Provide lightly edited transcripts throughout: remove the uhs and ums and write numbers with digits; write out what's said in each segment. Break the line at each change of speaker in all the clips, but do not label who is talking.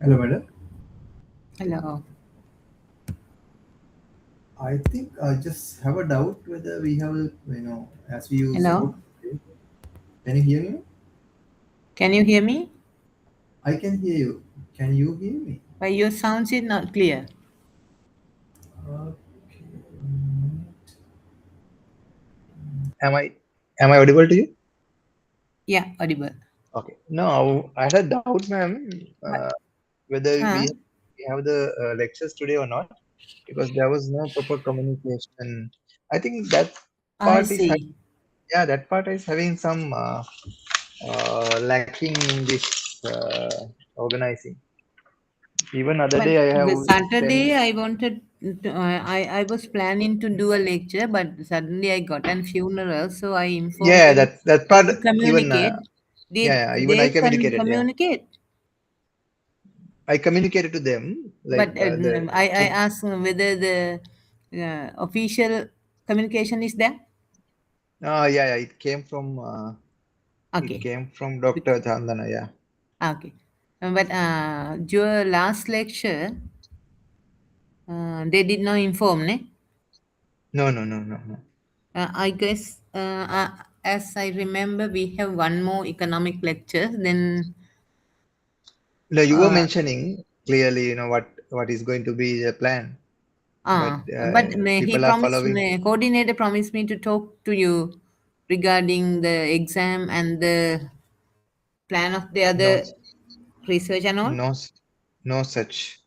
Hello, madam.
Hello.
I think I just have a doubt whether we have, as we use
Hello.
code. Can you hear me?
Can you hear me?
I can hear you. Can you hear me?
But your sound is not clear.
Okay.
Am I audible to you?
Yeah, audible.
Okay. No, I had a doubt, ma'am,
But
whether
huh?
we have the lectures today or not, because there was no proper communication. I think that
I
part is
see.
yeah, that part is having some lacking in this organizing. Even other
But
day I have
the
sent.
Saturday I wanted to, I was planning to do a lecture, but suddenly I got a funeral, so I informed
Yeah,
them
that part
to
even
communicate. Did
yeah, even I
they
communicated. Yeah,
communicate?
I communicated to them like
But
the
I asked whether the official communication is there.
yeah, yeah, it
Okay.
came from Dr. Chandana. Yeah.
Okay. But your last lecture, they did not inform, ne?
No, no, no, no, no.
I guess, as I remember, we have one more economic lecture. Then,
No, you were
uh,
mentioning clearly, what is going to be the plan, but
but he
people are
promised,
following.
coordinator promised me to talk to you regarding the exam and the plan of the
No,
other research and all.
no, no such.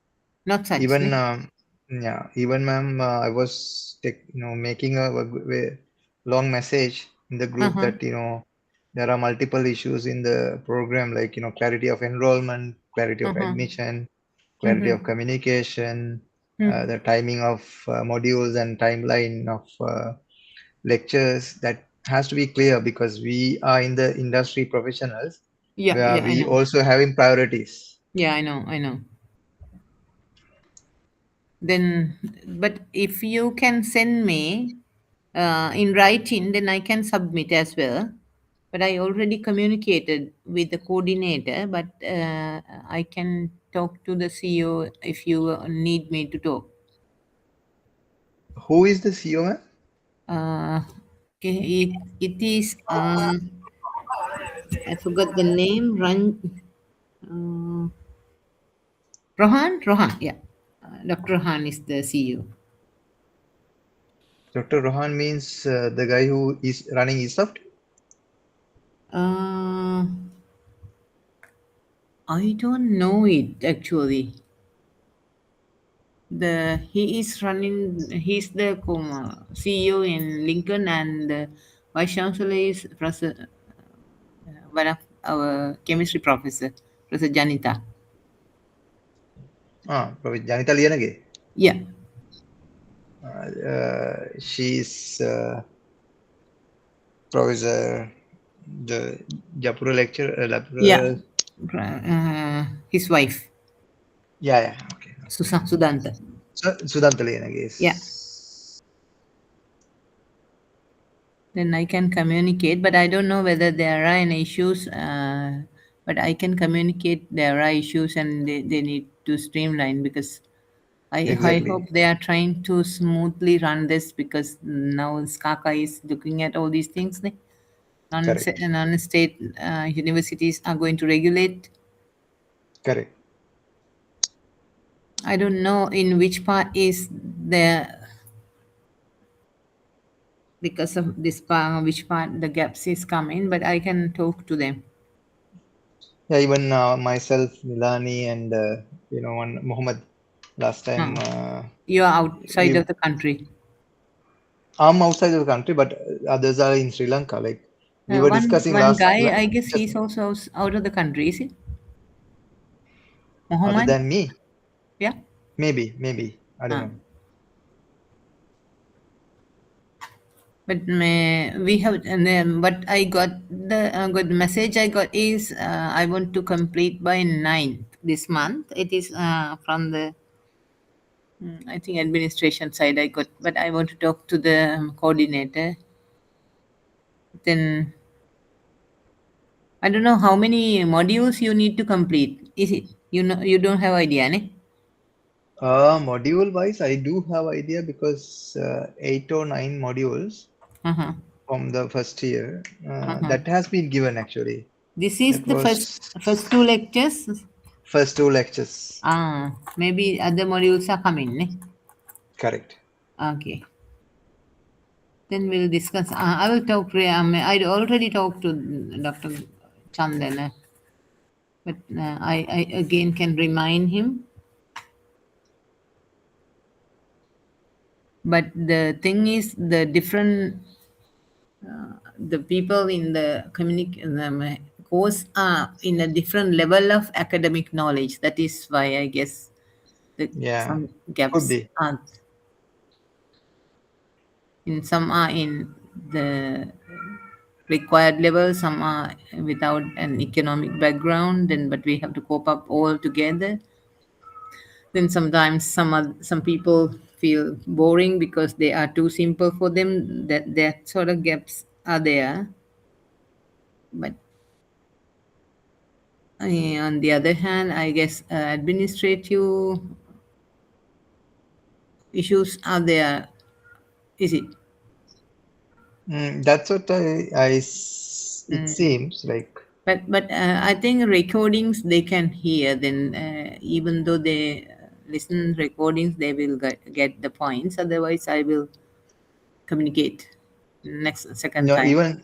Not such,
Even
ne?
yeah, even ma'am, I was making a long message in the group
Uh-huh.
that there are multiple issues in the program, like clarity of enrollment, clarity of
Uh-huh.
admission, clarity of
Mm-hmm.
communication,
Mm.
the timing of modules and timeline of lectures. That has to be clear because we are in the industry professionals
Yeah,
where
yeah, I
we
know.
also having priorities.
Yeah, I know, I know. Then, but if you can send me in writing, then I can submit as well. But I already communicated with the coordinator, but I can talk to the CEO if you need me to talk.
Who is the CEO, ma'am?
It is, I forgot the name, uh, Rohan, yeah. Dr. Rohan is the CEO.
Dr. Rohan means the guy who is running eSoft.
Uh, I don't know it actually. He's the CEO in Lincoln, and the vice chancellor is Professor, one of our chemistry professor, Professor Janita.
Janita Liyanage.
Yeah.
She's professor, the Japura lecture,
Yeah.
lecturer.
His wife,
Yeah, yeah, okay.
Sudanta.
So, Sudhanta Liyanage
Yeah.
is.
Then I can communicate, but I don't know whether there are any issues. But I can communicate there are issues and they need to streamline because I hope
Exactly.
they are trying to smoothly run this because now Skaka is looking at all these things.
Correct.
Non-state universities are going to regulate.
Correct.
I don't know in which part is there because of this part, which part the gaps is coming, but I can talk to them.
Yeah, even myself, Milani, and one Muhammad last time.
You are outside
We
of the country.
I'm outside of the country, but others are in Sri Lanka. Like We were
One
discussing
one
last,
guy, I guess
just
he's also out of the country, is it?
other
Muhammad?
than me.
Yeah.
Maybe. I don't
Ah.
know.
But we have, and then, but I got the good message I got is I want to complete by 9th this month. It is from the I think administration side I got, but I want to talk to the coordinator. Then I don't know how many modules you need to complete. Is it you don't have idea, ne?
Module wise, I do have idea because 8 or 9 modules
Uh-huh.
from the first year
Uh-huh.
that has been given actually.
This is
That
the
was
first two lectures.
first 2 lectures.
Maybe other modules are coming, ne?
Correct.
Okay. Then we'll discuss. I will talk to. I already talked to Dr. Chandan, but I again can remind him. But the thing is, the people in the course are in a different level of academic knowledge. That is why I guess
Yeah,
some
could
gaps
be.
are in some are in the required level, some are without an economic background, then but we have to cope up all together. Then sometimes some people feel boring because they are too simple for them. That sort of gaps are there. But on the other hand, I guess administrative issues are there. Is it?
That's what it
Mm.
seems like.
But I think recordings they can hear. Then even though they listen recordings, they will get the points. Otherwise, I will communicate next second
No,
time.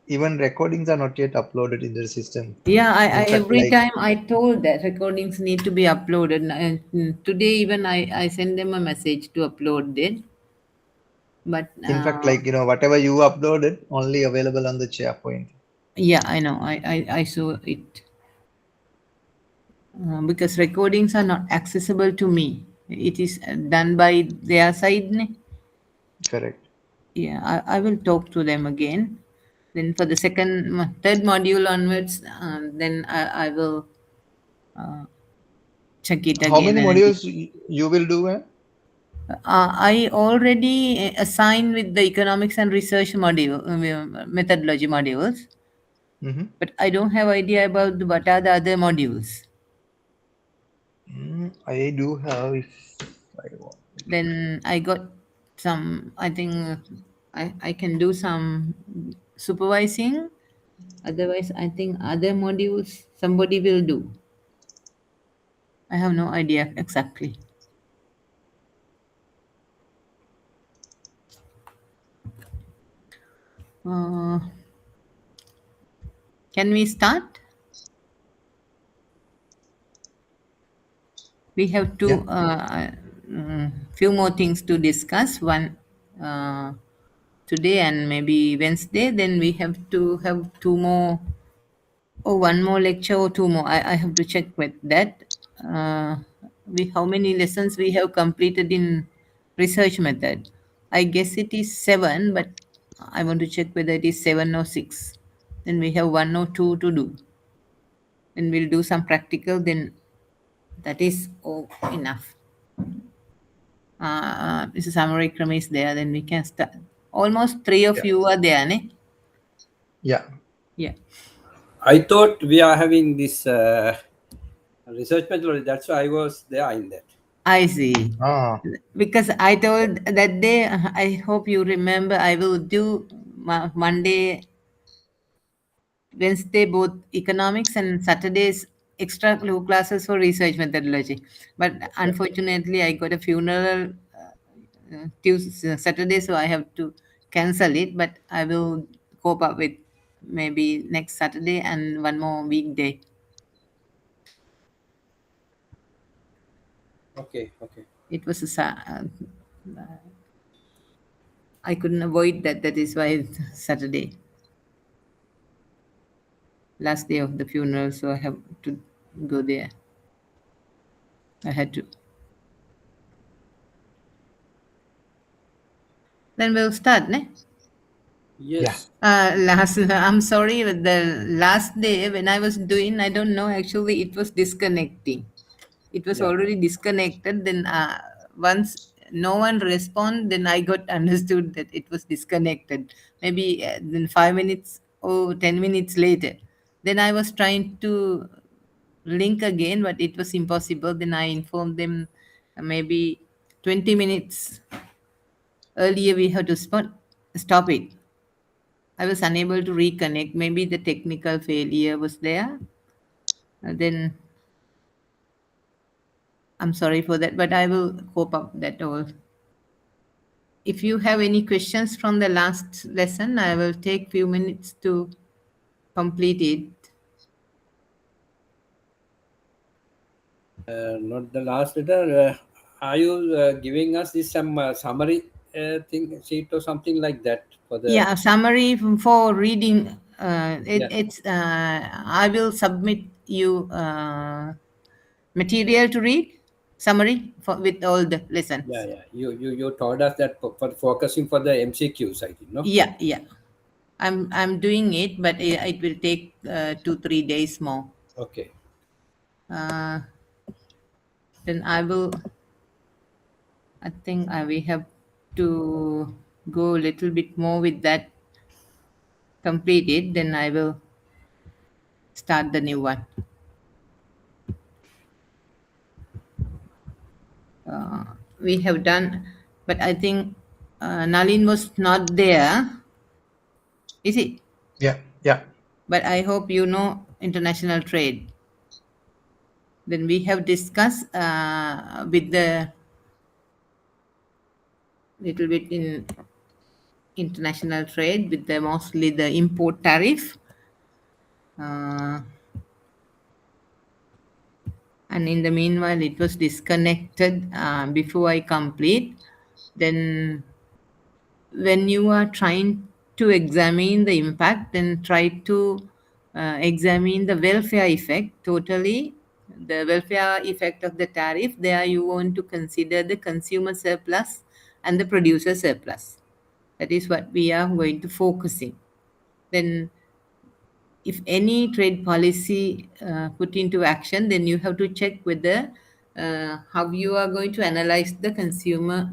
even recordings are not yet uploaded in the system.
Yeah, I
In fact,
every
like
time I told that recordings need to be uploaded. And today even I send them a message to upload it. But
whatever you uploaded only available on the SharePoint.
yeah, I know. I saw it because recordings are not accessible to me. It is done by their side. Ne?
Correct.
Yeah, I will talk to them again. Then for the third module onwards, then I will check it
How
again.
many
And
modules you will do?
I already assigned with the economics and research module, methodology modules,
Mm-hmm.
but I don't have idea about what are the other modules.
I do have if I want.
Then I got some. I think I can do some supervising. Otherwise, I think other modules somebody will do. I have no idea exactly. Uh, can we start? We have
Yeah.
few more things to discuss. One uh, today and maybe Wednesday. Then we have to have two more or one more lecture or two more. I have to check with that. Uh, we how many lessons we have completed in research method? I guess it is 7, but I want to check whether it is 7 or 6. Then we have 1 or 2 to do. Then we'll do some practical. Then that is enough. Mrs. Samarikram is there. Then we can start. Almost 3 of
Yeah.
you are there, ne?
Yeah.
Yeah.
I thought we are having this research methodology. That's why I was there in that.
I see.
Ah,
Because I told that day, I hope you remember, I will do Monday, Wednesday, both economics and Saturdays extra classes for research methodology. But unfortunately, I got a funeral Tuesday, Saturday, so I have to cancel it. But I will cope up with maybe next Saturday and one more weekday.
Okay.
It was I couldn't avoid that. That is why it's Saturday. last day of the funeral, so I have to go there. I had to. Then we'll start, ne?
Yes.
I'm sorry, but the last day when I was doing, I don't know, actually it was disconnecting. It was
Yeah.
already disconnected. Then once no one respond, then I got understood that it was disconnected. Maybe then 5 minutes or 10 minutes later, then I was trying to link again, but it was impossible. Then I informed them maybe 20 minutes earlier we have to stop it. I was unable to reconnect. Maybe the technical failure was there. Then I'm sorry for that, but I will cope up that all. If you have any questions from the last lesson, I will take few minutes to complete it.
Not the last letter. Are you giving us this some summary thing sheet or something like that for the?
Yeah, a summary for reading.
Yeah.
It's I will submit you material to read summary for with all the lessons.
Yeah. You told us that for focusing for the MCQs, I think, no?
Yeah. I'm doing it, but it will take 2-3 days more.
Okay.
Uh, then I will. I think we have to go a little bit more with that. Complete it, then I will start the new one. We have done, but I think Nalin was not there. Is it?
Yeah.
But I hope you know international trade. Then we have discussed with the little bit in international trade with the mostly the import tariff. And in the meanwhile it was disconnected before I complete. Then when you are trying to examine the impact, then try to examine the welfare effect totally, the welfare effect of the tariff. There you want to consider the consumer surplus and the producer surplus. That is what we are going to focusing. Then if any trade policy put into action, then you have to check whether how you are going to analyze the consumer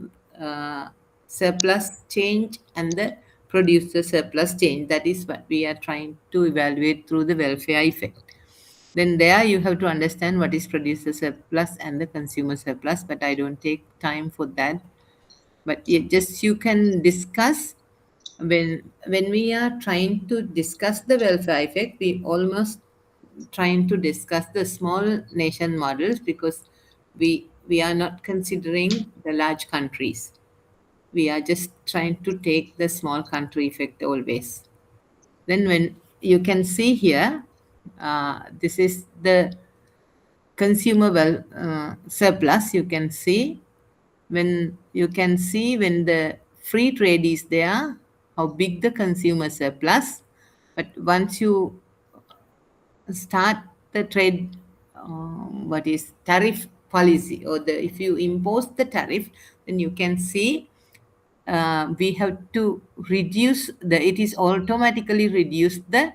surplus change and the producer surplus change. That is what we are trying to evaluate through the welfare effect. Then there you have to understand what is producer surplus and the consumer surplus, but I don't take time for that. But just you can discuss when we are trying to discuss the welfare effect, we almost trying to discuss the small nation models, because we are not considering the large countries. We are just trying to take the small country effect always. Then when you can see here, this is the consumer surplus. You can see when the free trade is there, how big the consumer surplus. But once you start the trade, what is tariff policy, or if you impose the tariff, then you can see we have to reduce it is automatically reduce the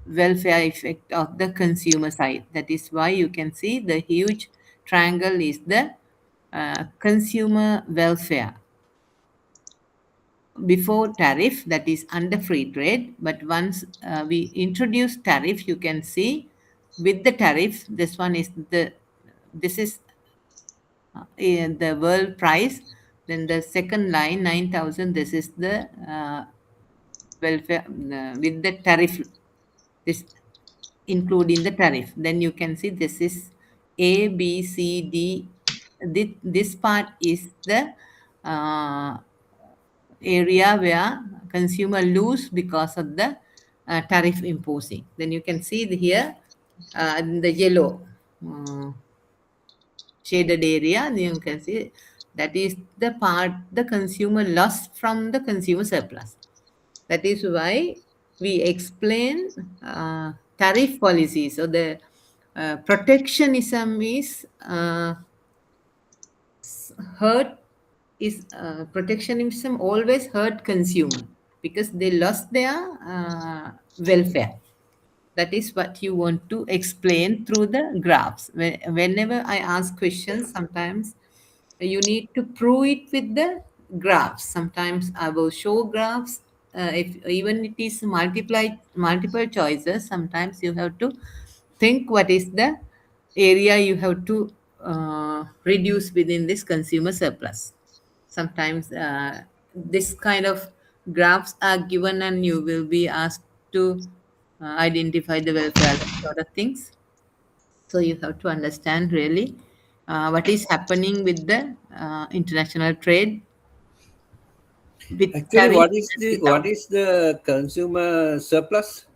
welfare effect of the consumer side. That is why you can see the huge triangle is the consumer welfare before tariff, that is under free trade. But once we introduce tariff, you can see with the tariff, this is the world price. Then the second line 9,000, this is the welfare with the tariff, this including the tariff. Then you can see this is A, B, C, D. This part is the area where consumer lose because of the tariff imposing. Then you can see here in the yellow shaded area, you can see that is the part the consumer lost from the consumer surplus. That is why we explain tariff policies. So the protectionism is hurt is protectionism always hurt consumer because they lost their welfare. That is what you want to explain through the graphs. Whenever I ask questions, sometimes you need to prove it with the graphs. Sometimes I will show graphs. If even it is multiple choices, sometimes you have to think what is the area you have to reduce within this consumer surplus. Sometimes this kind of graphs are given and you will be asked to identify the welfare sort of things. So you have to understand really what is happening with the international trade with
Actually,
tariff
what is
and
the
without.
consumer surplus?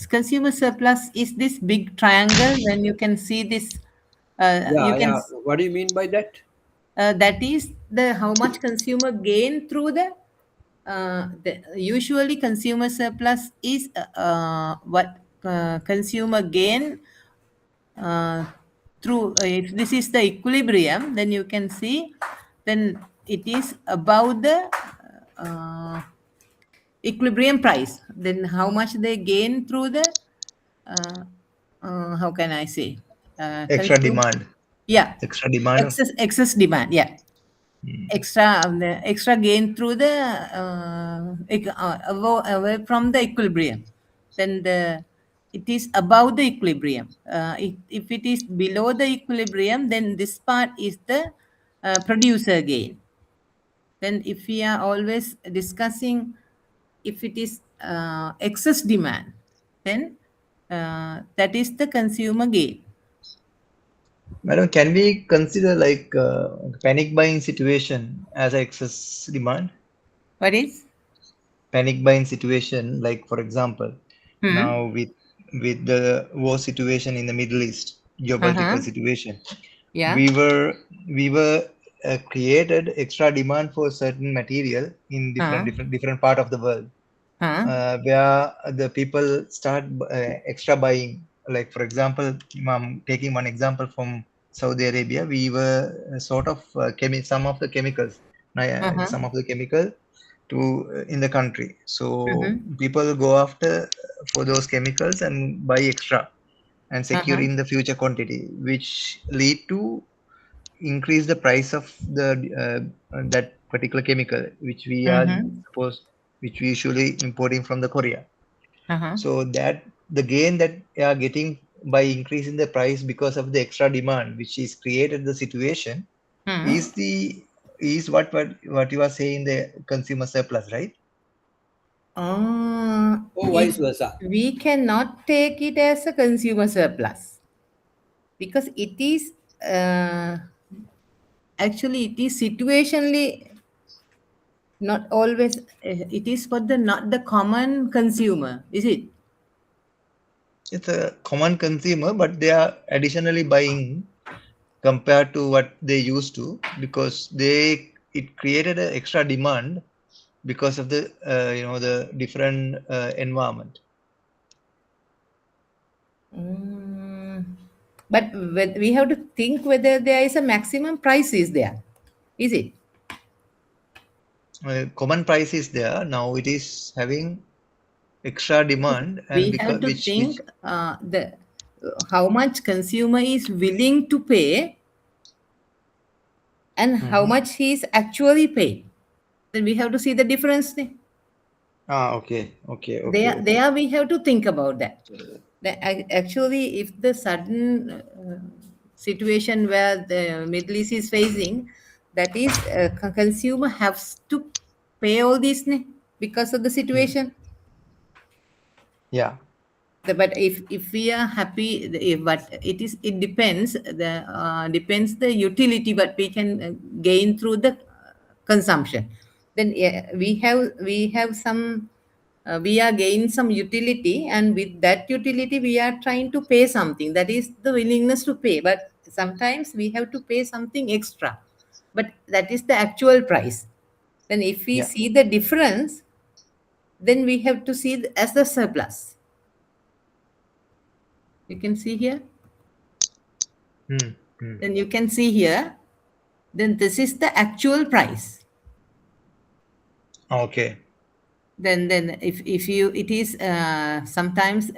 Consumer surplus is this big triangle. When you can see this, you
Yeah,
can
yeah. What do you mean by that?
that is the how much consumer gain through the usually consumer surplus is what consumer gain through if this is the equilibrium, then you can see then it is above the uh, equilibrium price, then how much they gain through the uh, how can I say
Extra
consume,
demand.
yeah,
Extra demand.
excess demand, yeah, the extra gain through the away from the equilibrium, then the it is above the equilibrium. If it is below the equilibrium, then this part is the producer gain. Then if we are always discussing if it is excess demand, then that is the consumer gain.
Madam, can we consider like panic buying situation as excess demand?
What is?
Panic buying situation, like for example,
Hmm.
now with the war situation in the Middle East, geopolitical
Uh-huh.
situation,
Yeah.
we were created extra demand for certain material in
Uh,
different part of the world, where the people start extra buying. Like for example, I'm taking one example from Saudi Arabia. We were sort of some of the chemicals,
uh-huh.
some of the chemical to in the country. So
Mm-hmm.
people go after for those chemicals and buy extra and secure
Uh-huh.
in the future quantity, which lead to increase the price of the that particular chemical, which we are
Mm-hmm.
supposed, which we usually importing from the Korea.
Uh-huh.
So that the gain that they are getting by increasing the price because of the extra demand, which is created the situation,
Hmm.
is the is what you are saying, the consumer surplus, right?
Or
It
vice versa?
we cannot take it as a consumer surplus because it is uh, actually it is situationally not always. It is for the not the common consumer, is it?
It's a common consumer, but they are additionally buying compared to what they used to, because they it created an extra demand because of the the different environment.
Mm, but we have to think whether there is a maximum price is there, is it?
Common price is there, now it is having extra demand, and
We have
because
to
which
think the how much consumer is willing to pay and how
Mhm.
much he is actually paid. Then we have to see the difference.
Okay, okay, okay, okay.
There we have to think about that. Actually, if the sudden situation where the Middle East is facing, that is, consumer has to pay all this because of the
Mm.
situation.
Yeah,
But if we are happy, but it depends the depends the utility what we can gain through the consumption. Then yeah, we have some we are gain some utility, and with that utility we are trying to pay something, that is the willingness to pay. But sometimes we have to pay something extra, but that is the actual price. Then if we
yeah.
see the difference, then we have to see as the surplus. You can see here. Then you can see here, then this is the actual price.
Okay.
Then if you, it is sometimes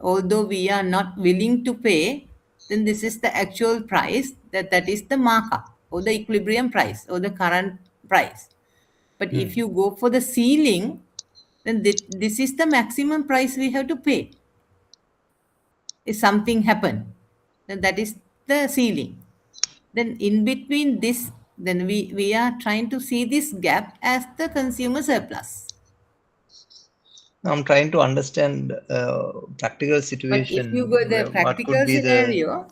although we are not willing to pay, then this is the actual price, that is the markup or the equilibrium price or the current price. But if you go for the ceiling, then this is the maximum price we have to pay. If something happened, then that is the ceiling. Then in between this, then we are trying to see this gap as the consumer surplus.
I'm trying to understand practical
But
situation.
if you go the
What
practical
could be the
scenario,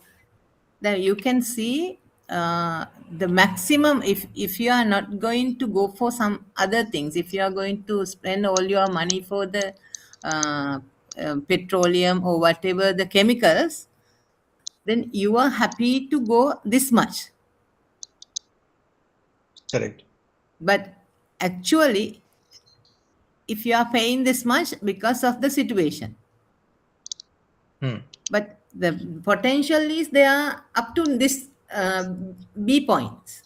then you can see the maximum. If you are not going to go for some other things, if you are going to spend all your money for the petroleum or whatever the chemicals, then you are happy to go this much.
correct?
But actually, if you are paying this much because of the situation, but the potential is there up to this B points.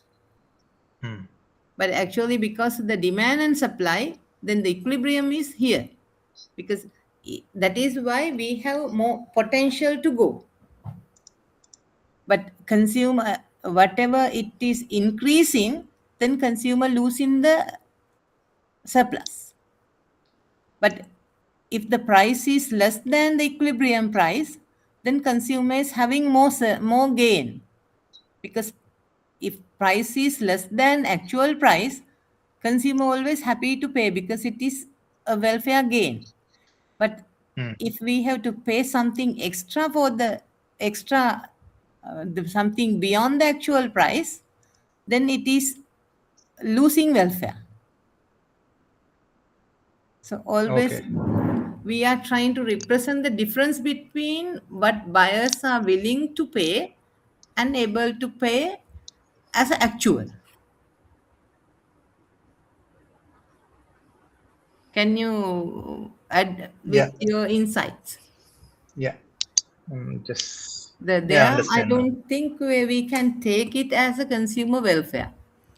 But actually, because of the demand and supply, then the equilibrium is here, because that is why we have more potential to go. But consumer, whatever it is increasing, then consumer losing the surplus. But if the price is less than the equilibrium price, then consumer is having more gain, because if price is less than actual price, consumer always happy to pay because it is a welfare gain. But if we have to pay something extra for the extra something beyond the actual price, then it is losing welfare. So always we are trying to represent the difference between what buyers are willing to pay and able to pay as an actual. Can you add with your insights?
Yeah. Just
There, I
understand now.
don't think we can take it as a consumer welfare.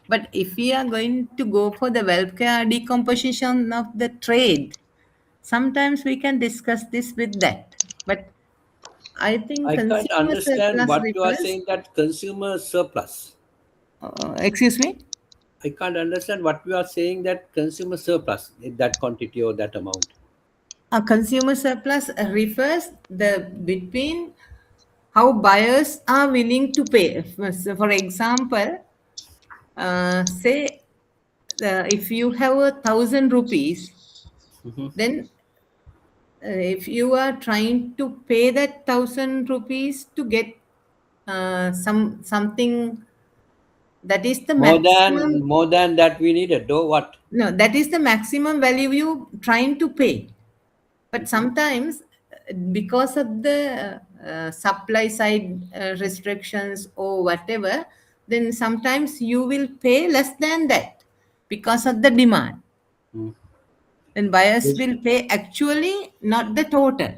But if we are going to go for the welfare decomposition of the trade, sometimes we can discuss this with that. But I think
I can't
consumer
understand
surplus
what you are
refers.
saying, that consumer surplus.
Excuse me?
I can't understand what you are saying, that consumer surplus, that quantity or that amount.
A consumer surplus refers the between how buyers are willing to pay. So for example, say if you have 1,000 rupees, then if you are trying to pay that 1,000 rupees to get something, that is the maximum.
More than that we needed, though what?
No, that is the maximum value you trying to pay. But sometimes because of the supply side restrictions or whatever, then sometimes you will pay less than that because of the demand. Then buyers will pay actually, not the total.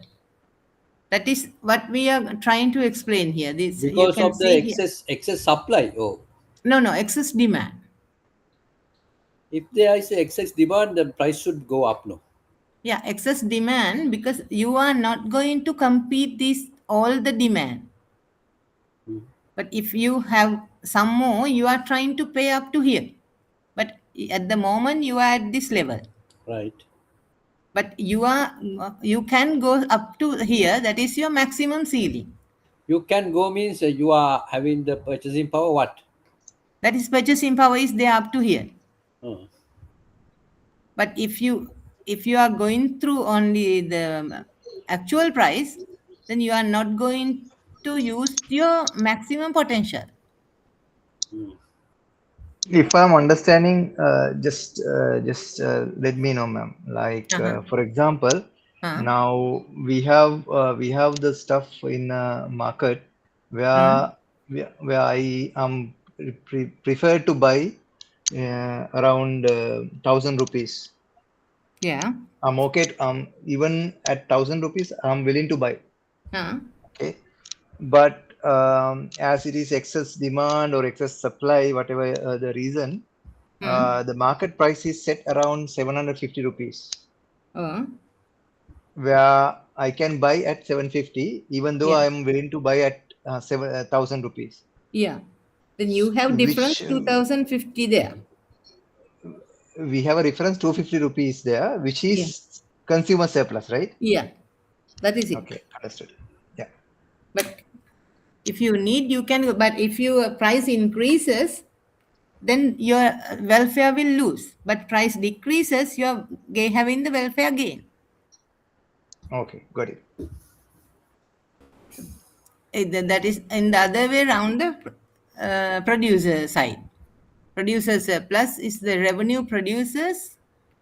That is what we are trying to explain here. This you
Because
can
of the
see here.
excess supply.
No, excess demand.
If there is excess demand, the price should go up, no?
Yeah, excess demand, because you are not going to compete this all the demand. But if you have some more, you are trying to pay up to here. But at the moment you are at this level.
Right.
But you can go up to here. That is your maximum ceiling.
You can go means you are having the purchasing power, what?
That is purchasing power is there up to here.
Uh,
But if you are going through only the actual price, then you are not going to use your maximum potential.
If I'm understanding, just let me know, ma'am. Like for example, now we have the stuff in market where I am preferred to buy around 1,000 rupees.
Yeah.
I'm okay. Even at 1,000 rupees, I'm willing to buy.
Huh?
Okay. But as it is excess demand or excess supply, whatever the reason, the market price is set around 750 rupees,
Oh.
where I can buy at 750, even though
Yeah.
I am willing to buy at 1,000 rupees,
Yeah. Then you have difference
which
2050 there.
we have a reference 250 rupees there, which
Yeah.
is consumer surplus, right?
Yeah. That is it.
Okay, understood. Yeah.
But if you need, you can go. But if your price increases, then your welfare will lose. But price decreases, you are having the welfare gain.
Okay, got it.
That is in the other way around the producer side. Producer surplus is the revenue producers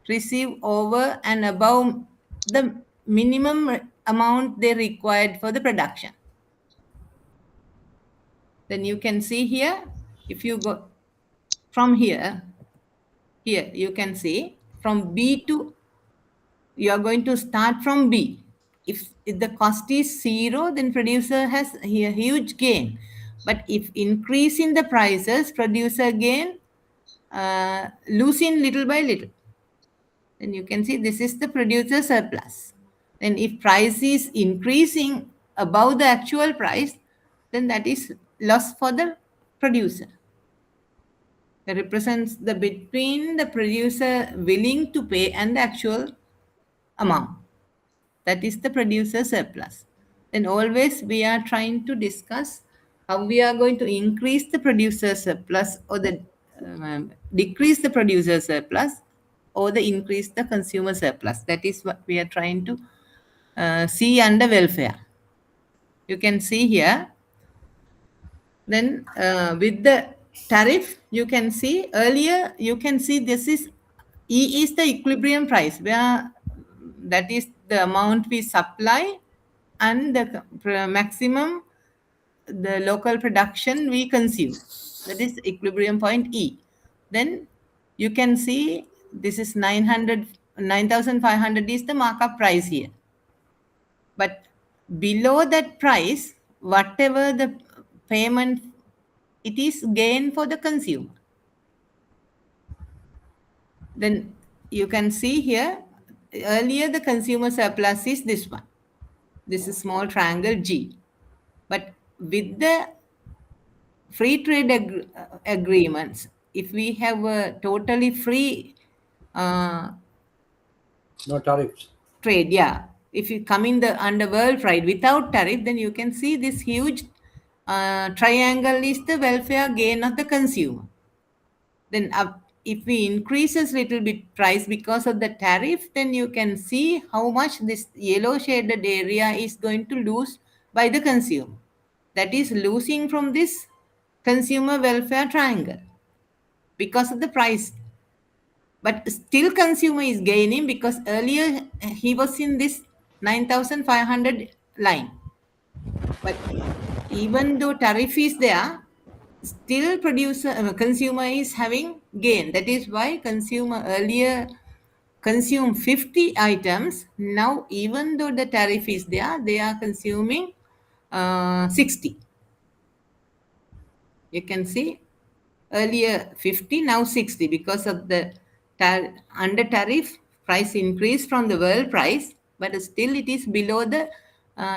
receive over and above the minimum amount they required for the production. Then you can see here, if you go from here you can see from B to, you are going to start from B. If the cost is 0, then producer has a huge gain. But if increase in the prices, producer gain losing little by little. Then you can see this is the producer surplus. Then if price is increasing above the actual price, then that is loss for the producer. It represents the between the producer willing to pay and the actual amount. That is the producer surplus. Then always we are trying to discuss how we are going to increase the producer surplus or the decrease the producer surplus or the increase the consumer surplus. That is what we are trying to see under welfare. You can see here. Then with the tariff, you can see earlier, you can see this is E is the equilibrium price, where that is the amount we supply and the maximum the local production we consume. That is equilibrium point E. Then you can see this is 9,500 is the markup price here. But below that price, whatever the payment, it is gain for the consumer. Then you can see here, earlier the consumer surplus is this one. This is small triangle G. But with the free trade agreements, if we have a totally free
No tariffs.
trade, yeah. If you come in the under world trade without tariff, then you can see this huge triangle is the welfare gain of the consumer. Then if we increases little bit price because of the tariff, then you can see how much this yellow shaded area is going to lose by the consumer. That is losing from this consumer welfare triangle because of the price. But still consumer is gaining because earlier he was in this 9,500 line. But even though tariff is there, still consumer is having gain. That is why consumer earlier consume 50 items. Now even though the tariff is there, they are consuming 60. You can see earlier 50, now 60 because of the under tariff price increase from the world price, but still it is below the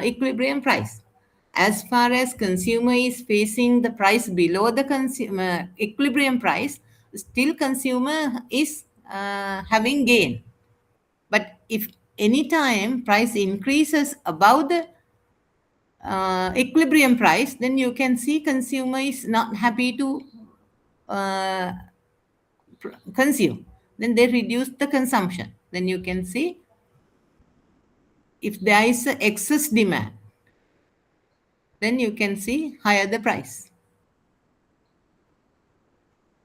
equilibrium price. As far as consumer is facing the price below the consumer equilibrium price, still consumer is having gain. But if any time price increases above the equilibrium price, then you can see consumer is not happy to consume. Then they reduce the consumption. Then you can see if there is a excess demand, then you can see higher the price.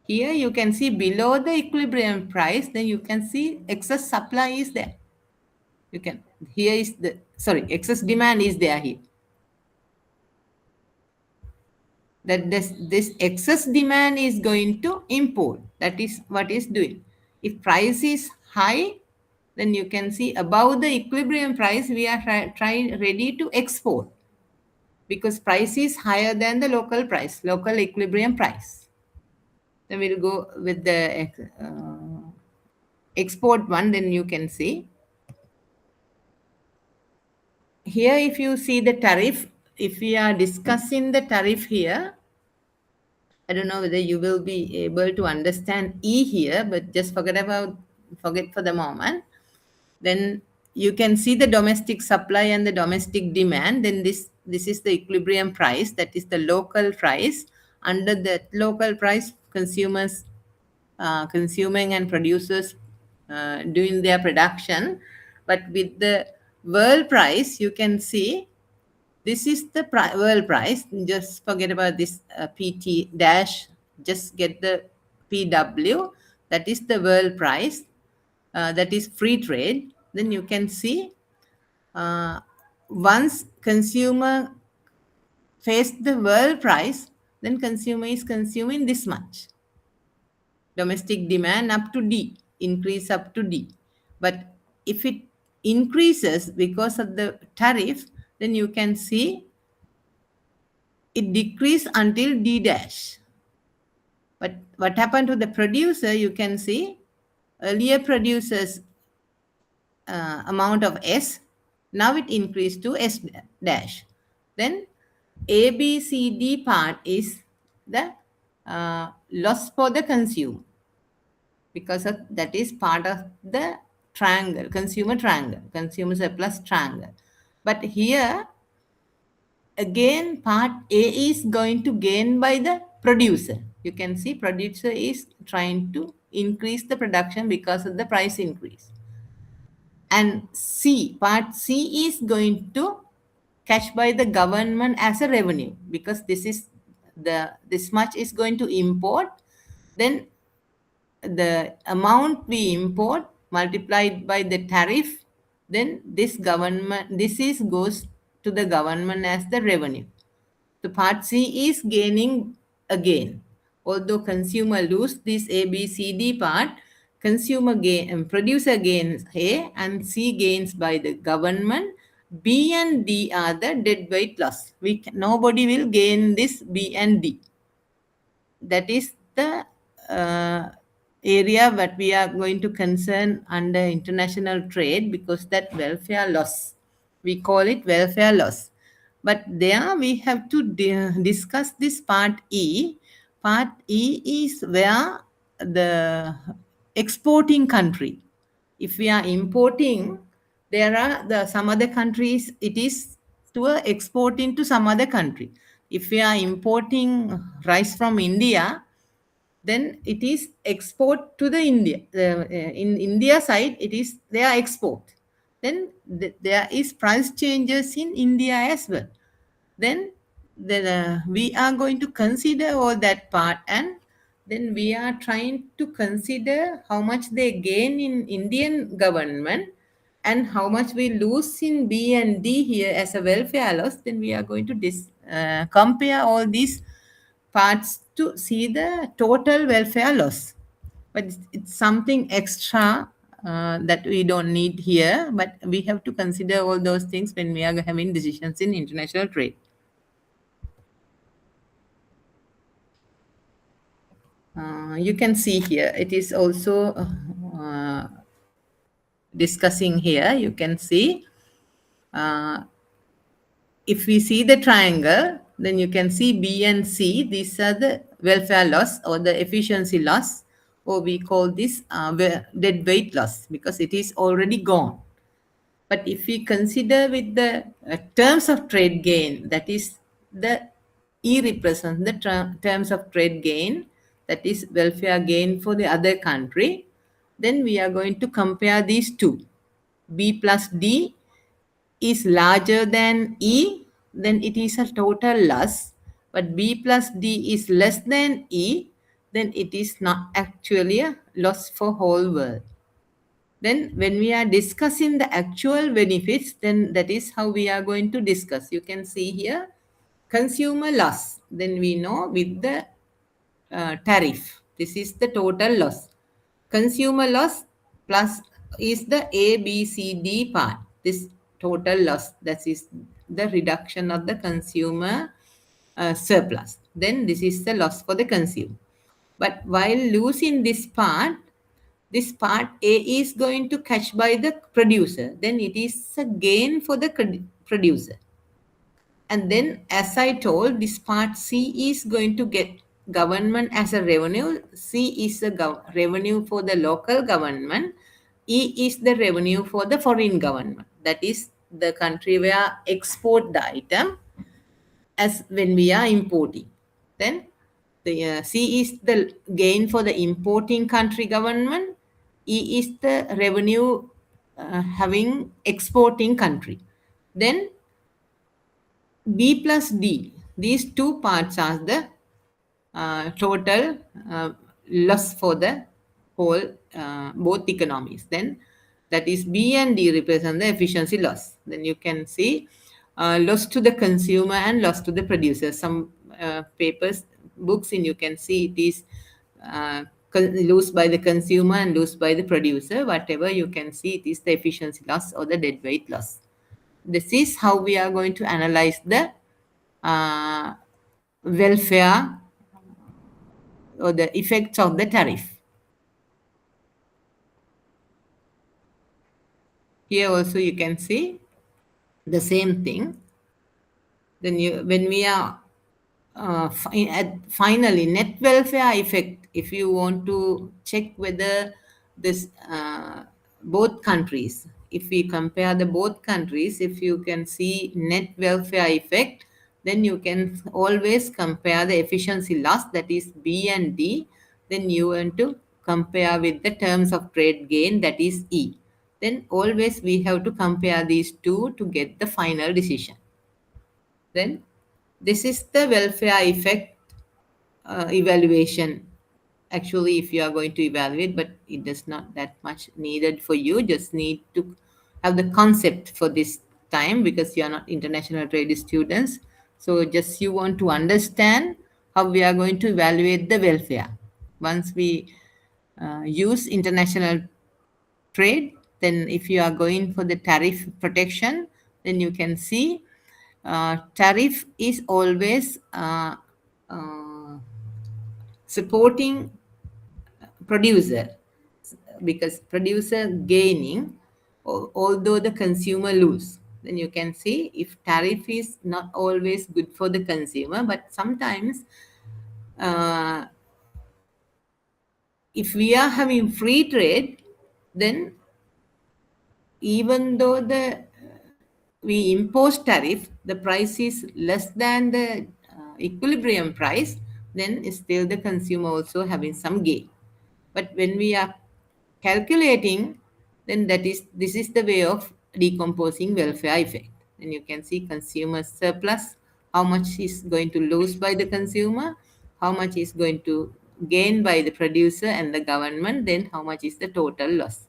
Here you can see below the equilibrium price, then you can see excess supply is there. You can, here is the, sorry, excess demand is there here. That this excess demand is going to import. That is what is doing. If price is high, then you can see above the equilibrium price, we are ready to export because price is higher than the local price, local equilibrium price. Then we'll go with the export one, then you can see. Here, if you see the tariff, if we are discussing the tariff here, I don't know whether you will be able to understand E here, but just forget for the moment. Then you can see the domestic supply and the domestic demand. Then this is the equilibrium price, that is the local price. Under the local price, consumers consuming and producers doing their production. But with the world price, you can see this is the world price. Just forget about this PT dash, just get the PW, that is the world price, that is free trade. Then you can see once consumer face the world price, then consumer is consuming this much. Domestic demand up to D, increase up to D. But if it increases because of the tariff, then you can see it decrease until D dash. But what happened to the producer, you can see earlier producers amount of S, now it increased to S dash. Then A, B, C, D part is the loss for the consumer, because that is part of the triangle, consumer surplus triangle. But here again, part A is going to gain by the producer. You can see producer is trying to increase the production because of the price increase. And part C is going to catch by the government as a revenue, because this much is going to import. Then the amount we import multiplied by the tariff, then this goes to the government as the revenue. The part C is gaining again. Although consumer lose this A, B, C, D part, producer gains A and C gains by the government. B and D are the deadweight loss. Nobody will gain this B and D. That is the area that we are going to concern under international trade, because that welfare loss, we call it welfare loss. But there we have to discuss this part E. Part E is where the exporting country. If we are importing, there are some other countries, it is to exporting to some other country. If we are importing rice from India, then it is export to the India. In India side, it is their export. Then there is price changes in India as well. Then we are going to consider all that part, and then we are trying to consider how much they gain in Indian government and how much we lose in B and D here as a welfare loss. Then we are going to compare all these parts to see the total welfare loss. But it's something extra that we don't need here, but we have to consider all those things when we are having decisions in international trade. You can see here, it is also discussing here. You can see if we see the triangle, then you can see B and C. These are the welfare loss or the efficiency loss, or we call this dead weight loss, because it is already gone. But if we consider with the terms of trade gain, that is the E represents the terms of trade gain, that is welfare gain for the other country, then we are going to compare these two. B plus D is larger than E, then it is a total loss. But B plus D is less than E, then it is not actually a loss for whole world. Then when we are discussing the actual benefits, then that is how we are going to discuss. You can see here, consumer loss. Then we know with the tariff, this is the total loss. Consumer loss plus is the A, B, C, D part. This total loss, that is the reduction of the consumer surplus. Then this is the loss for the consumer. But while losing this part A is going to catch by the producer. Then it is a gain for the producer. And then, as I told, this part C is going to get government as a revenue. C is the revenue for the local government. E is the revenue for the foreign government. That is the country where export the item as when we are importing. Then the C is the gain for the importing country government. E is the revenue having exporting country. Then B plus D. These two parts are the total loss for the whole both economies. Then that is B and D represent the efficiency loss. Then you can see loss to the consumer and loss to the producer. Some papers, books in you can see it is loss by the consumer and loss by the producer. Whatever you can see, it is the efficiency loss or the deadweight loss. This is how we are going to analyze the welfare or the effects of the tariff. Here also you can see the same thing. Then when we are finally net welfare effect, if you want to check whether this both countries, if we compare the both countries, if you can see net welfare effect, then you can always compare the efficiency loss, that is B and D. Then you want to compare with the terms of trade gain, that is E. Then always we have to compare these two to get the final decision. Then this is the welfare effect evaluation. Actually, if you are going to evaluate, but it does not that much needed for you. Just need to have the concept for this time because you are not international trade students. So just you want to understand how we are going to evaluate the welfare. Once we use international trade, then if you are going for the tariff protection, then you can see tariff is always supporting producer because producer gaining although the consumer lose. Then you can see if tariff is not always good for the consumer, but sometimes if we are having free trade, then even though we impose tariff, the price is less than the equilibrium price, then still the consumer also having some gain. But when we are calculating, then this is the way of decomposing welfare effect. Then you can see consumer surplus, how much is going to lose by the consumer, how much is going to gain by the producer and the government, then how much is the total loss.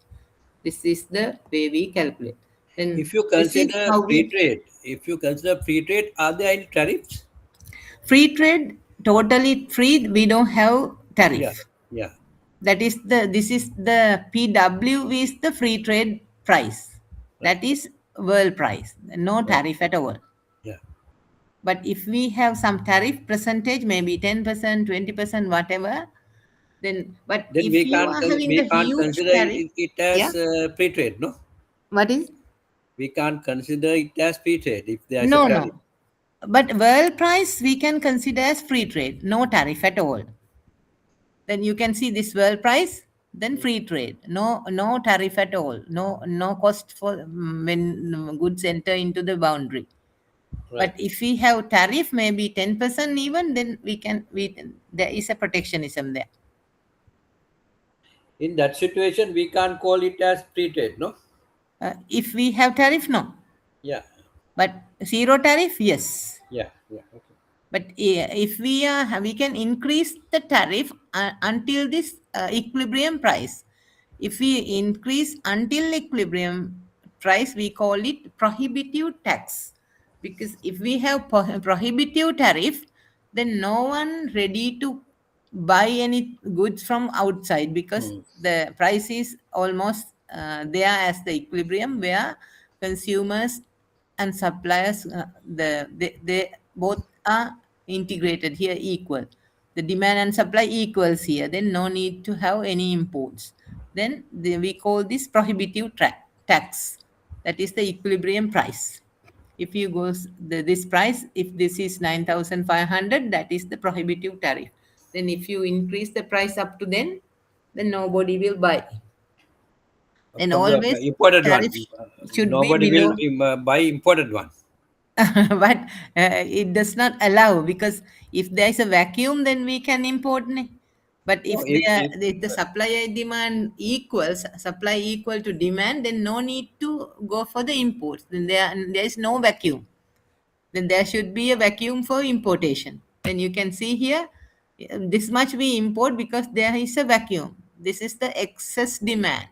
This is the way we calculate. Then
If you
this is
consider
how
free trade, are there any tariffs?
free trade, totally free, we don't have tariff.
Yeah.
That is this is the PW is the free trade price. That is world price, no tariff at all.
Yeah.
But if we have some tariff percentage, maybe 10%, 20%, whatever, then if
we
you are having the
can't
huge
consider
tariff,
it as free trade, no?
what is?
We can't consider it as free trade if there is
No,
a tariff.
no. But world price we can consider as free trade, no tariff at all. Then you can see this world price, then free trade, no tariff at all, no cost for when goods enter into the boundary.
Right.
But if we have tariff, maybe 10% even, then there is a protectionism there.
In that situation, we can't call it as free trade, no?
If we have tariff, no.
Yeah.
But zero tariff, yes.
Yeah. Okay.
But if we can increase the tariff until this equilibrium price. If we increase until equilibrium price, we call it prohibitive tax. Because if we have prohibitive tariff, then no one ready to buy any goods from outside because the price is almost there as the equilibrium where consumers and suppliers, they both are integrated here, equal. The demand and supply equals here, then no need to have any imports. Then we call this prohibitive tax. That is the equilibrium price. If you go this price, if this is 9,500, that is the prohibitive tariff. Then if you increase the price up to then nobody will buy. Then
From
always
the imported one.
tariff should
Nobody
be below.
will buy imported one.
But it does not allow, because if there is a vacuum, then we can import. But if,
No, if-
if the supply demand equals, supply equal to demand, then no need to go for the imports. Then there is no vacuum. Then there should be a vacuum for importation. Then you can see here, this much we import because there is a vacuum. This is the excess demand.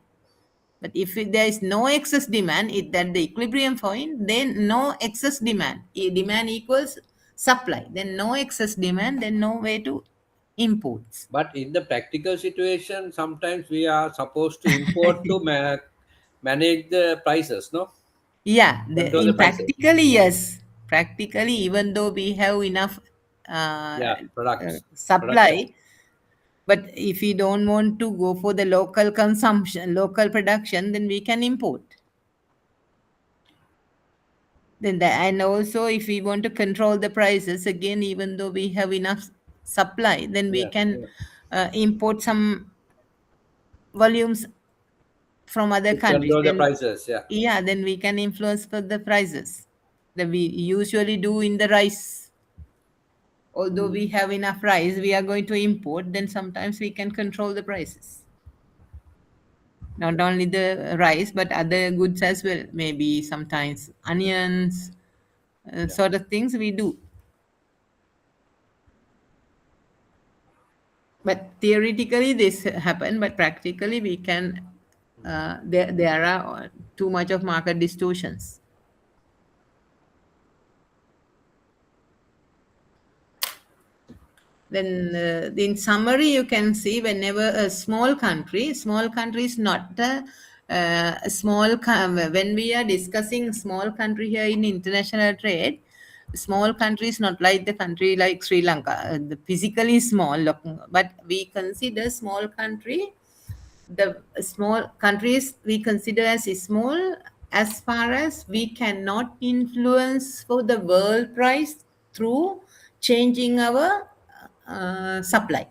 But if there is no excess demand, at the equilibrium point, then no excess demand. Demand equals supply. Then no excess demand, then no way to imports.
But in the practical situation, sometimes we are supposed to import to manage the prices, no?
Yeah,
Control
in
the prices.
practically, yes. Practically, even though we have enough
Products.
supply, but if we don't want to go for the local consumption, local production, then we can import. Then and also if we want to control the prices, again, even though we have enough supply, then we
Yeah,
can import some volumes from other
To
countries.
control the
Then,
prices, yeah.
then we can influence for the prices that we usually do in the rice. Although we have enough rice, we are going to import, then sometimes we can control the prices. Not only the rice, but other goods as well. Maybe sometimes onions, sort of things we do. But theoretically this happen, but practically we can, there are too much of market distortions. Then in summary, you can see whenever a small country is not a small, when we are discussing small country here in international trade, small country is not like the country like Sri Lanka, the physically small, but we consider small country, the small countries we consider as small as far as we cannot influence for the world price through changing our supply.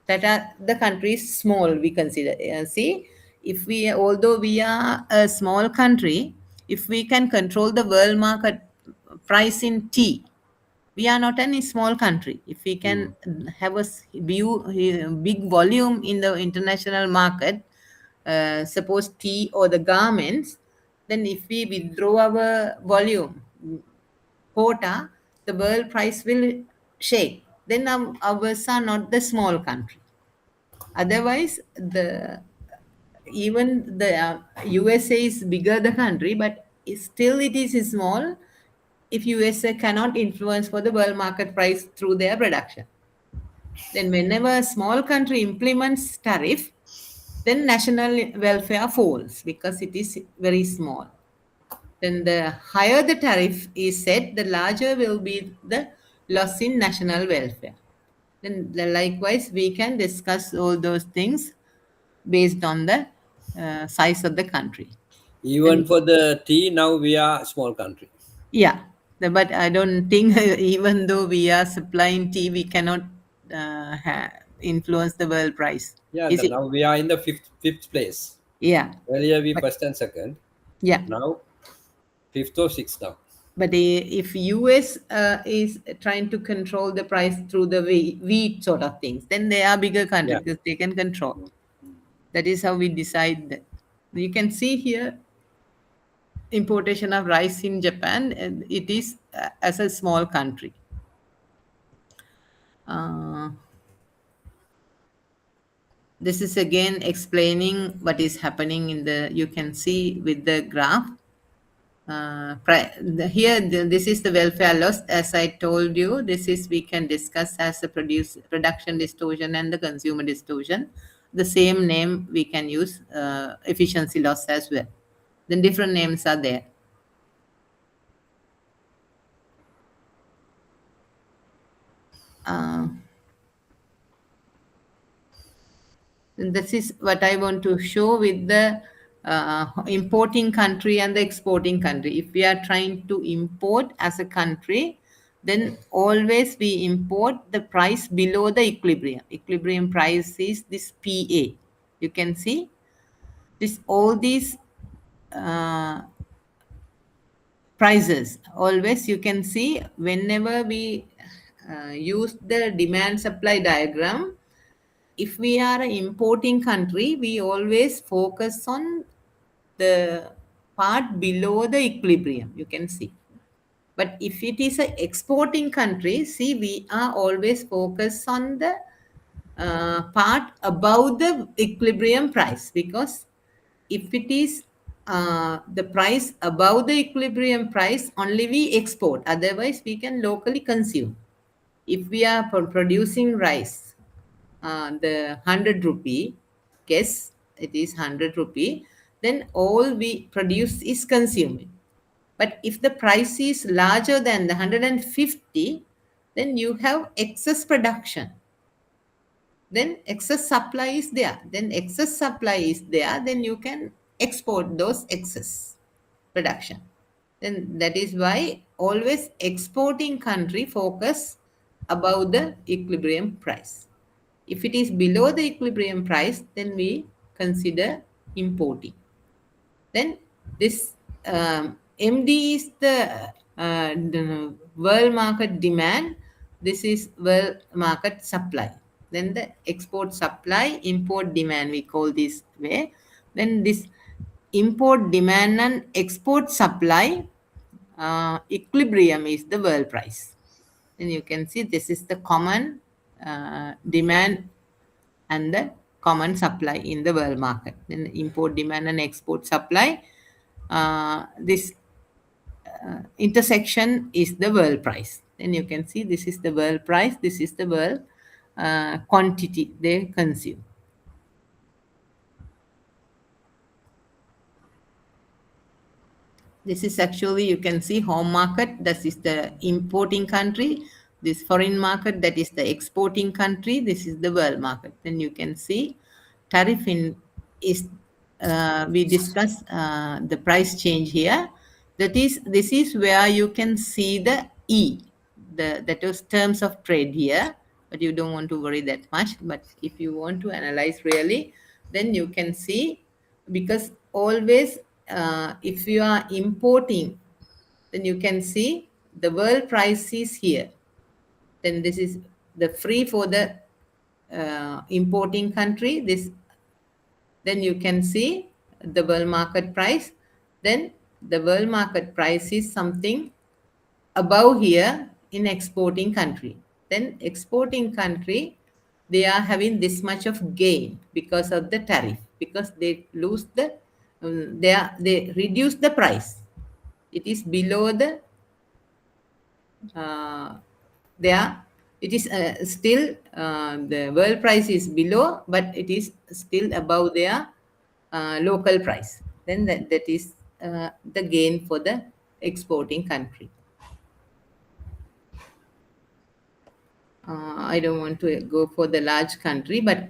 That are the countries small we consider. See, if we, although we are a small country, if we can control the world market price in tea, we are not any small country. If we can have a big volume in the international market, suppose tea or the garments, then if we withdraw our volume quota, the world price will shake. Then ours are not the small country. Otherwise, even the USA is bigger the country, but still it is small if USA cannot influence for the world market price through their production. Then whenever a small country implements tariff, then national welfare falls because it is very small. Then the higher the tariff is set, the larger will be the loss in national welfare. Then likewise, we can discuss all those things based on the size of the country.
Even for the tea, now we are a small country.
Yeah, but I don't think even though we are supplying tea, we cannot influence the world price.
Yeah,
Is it?
now we are in the fifth place.
Yeah.
Earlier we first and second.
Yeah.
Now fifth or sixth now.
But if US is trying to control the price through the wheat sort of things, then they are bigger countries because they can control. That is how we decide that. You can see here importation of rice in Japan, and it is as a small country. This is again explaining what is happening in the, you can see with the graph. Here, this is the welfare loss. As I told you, this is we can discuss as the production distortion and the consumer distortion. the same name we can use efficiency loss as well. Then different names are there. And this is what I want to show with the importing country and the exporting country. If we are trying to import as a country, then always we import the price below the equilibrium. Equilibrium price is this PA. You can see this, all these prices. Always you can see whenever we use the demand supply diagram, if we are an importing country, we always focus on the part below the equilibrium, you can see. But if it is an exporting country, see, we are always focused on the part above the equilibrium price, because if it is the price above the equilibrium price, only we export, otherwise we can locally consume. If we are producing rice, the 100 rupee, guess it is 100 rupee, then all we produce is consumed. But if the price is larger than the 150, then you have excess production. Then excess supply is there. Then excess supply is there, then you can export those excess production. Then that is why always exporting country focus above the equilibrium price. If it is below the equilibrium price, then we consider importing. Then this MD is the world market demand. This is world market supply. Then the export supply, import demand, we call this way. Then this import demand and export supply equilibrium is the world price. Then you can see this is the common demand and the common supply in the world market. Then import demand and export supply, this intersection is the world price. Then you can see this is the world price, this is the world quantity they consume. This is actually, you can see home market, that is the importing country. This foreign market, that is the exporting country. This is the world market. Then you can see tariff in is, we discuss the price change here. That is, this is where you can see the E, that was terms of trade here, but you don't want to worry that much. But if you want to analyze really, then you can see, because always if you are importing, then you can see the world price is here. Then this is the free for the importing country. This, then you can see the world market price. Then the world market price is something above here in exporting country. Then exporting country, they are having this much of gain because of the tariff, because they lose the they reduce the price. It is below the there. It is still the world price is below, but it is still above their local price. Then that is the gain for the exporting country. I don't want to go for the large country, but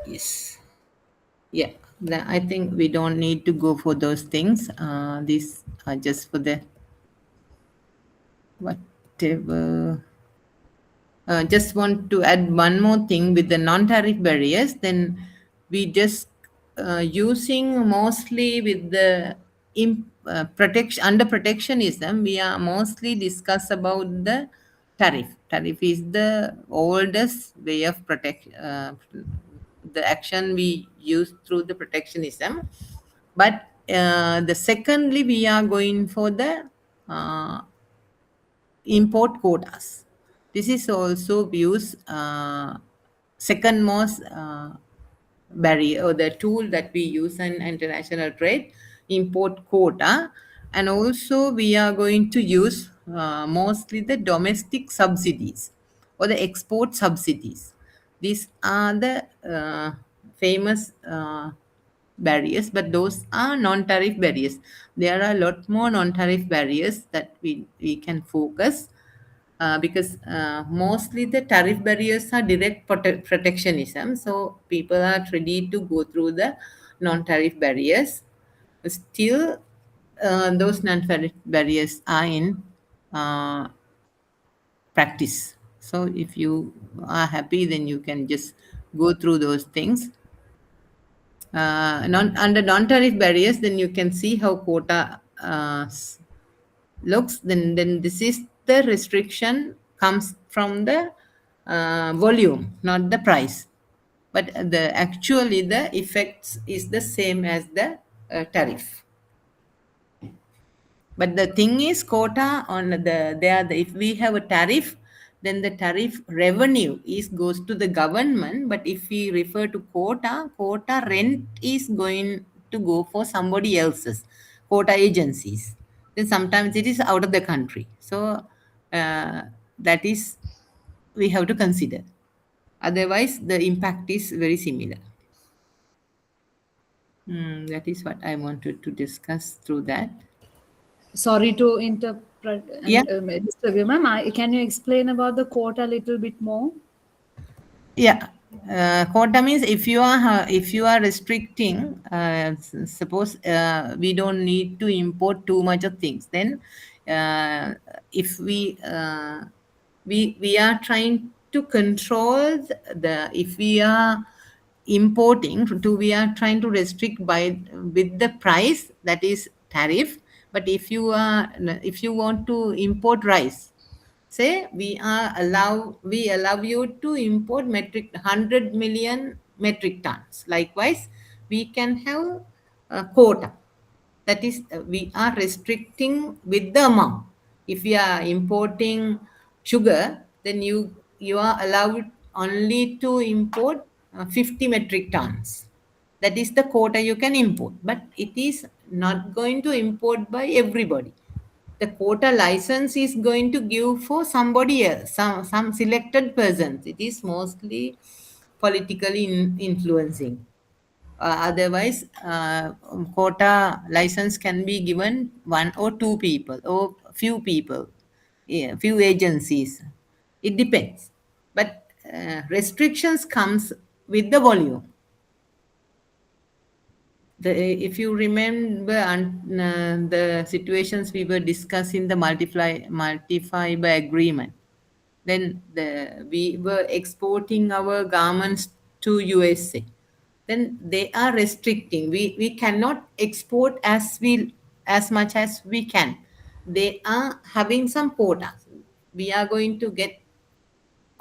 yes, yeah, I think we don't need to go for those things. These are just for the whatever. Just want to add one more thing with the non-tariff barriers. Then we just using mostly with the protection, under protectionism, we are mostly discuss about the tariff. Tariff is the oldest way of the action we use through the protectionism. But the secondly, we are going for the import quotas. This is also views second most barrier, or the tool that we use in international trade, import quota. And also we are going to use mostly the domestic subsidies or the export subsidies. These are the famous barriers, but those are non-tariff barriers. There are a lot more non-tariff barriers that we can focus, because mostly the tariff barriers are direct protectionism. So people are ready to go through the non-tariff barriers. Still, those non-tariff barriers are in uh, practice. So if you are happy, then you can just go through those things. Under non-tariff barriers, then you can see how quota looks. Then this is the restriction comes from the volume, not the price. But the actually the effects is the same as the tariff. But the thing is, quota on if we have a tariff, then the tariff revenue is goes to the government. But if we refer to quota rent is going to go for somebody else's quota agencies. Then sometimes it is out of the country. So that is we have to consider. Otherwise, the impact is very similar. That is what I wanted to discuss through that.
Sorry to interpret
Yeah.
and disturb you, ma'am. Can you explain about the quota a little bit more?
Yeah, quota means if you are restricting, suppose we don't need to import too much of things, then if we are trying to control the if we are importing to we are trying to restrict by with the price, that is tariff. But if you want to import rice, say we allow you to import 100 million metric tons. Likewise, we can have a quota, that is we are restricting with the amount. If we are importing sugar, then you are allowed only to import 50 metric tons. That is the quota you can import, but it is not going to import by everybody. The quota license is going to give for somebody else, some selected persons. It is mostly politically influencing. Otherwise, quota license can be given one or two people or few people, yeah, few agencies. It depends. But restrictions comes with the volume. If you remember the situations we were discussing, the multi-fiber agreement, then we were exporting our garments to USA. Then they are restricting. We cannot export as much as we can. They are having some quotas. We are going to get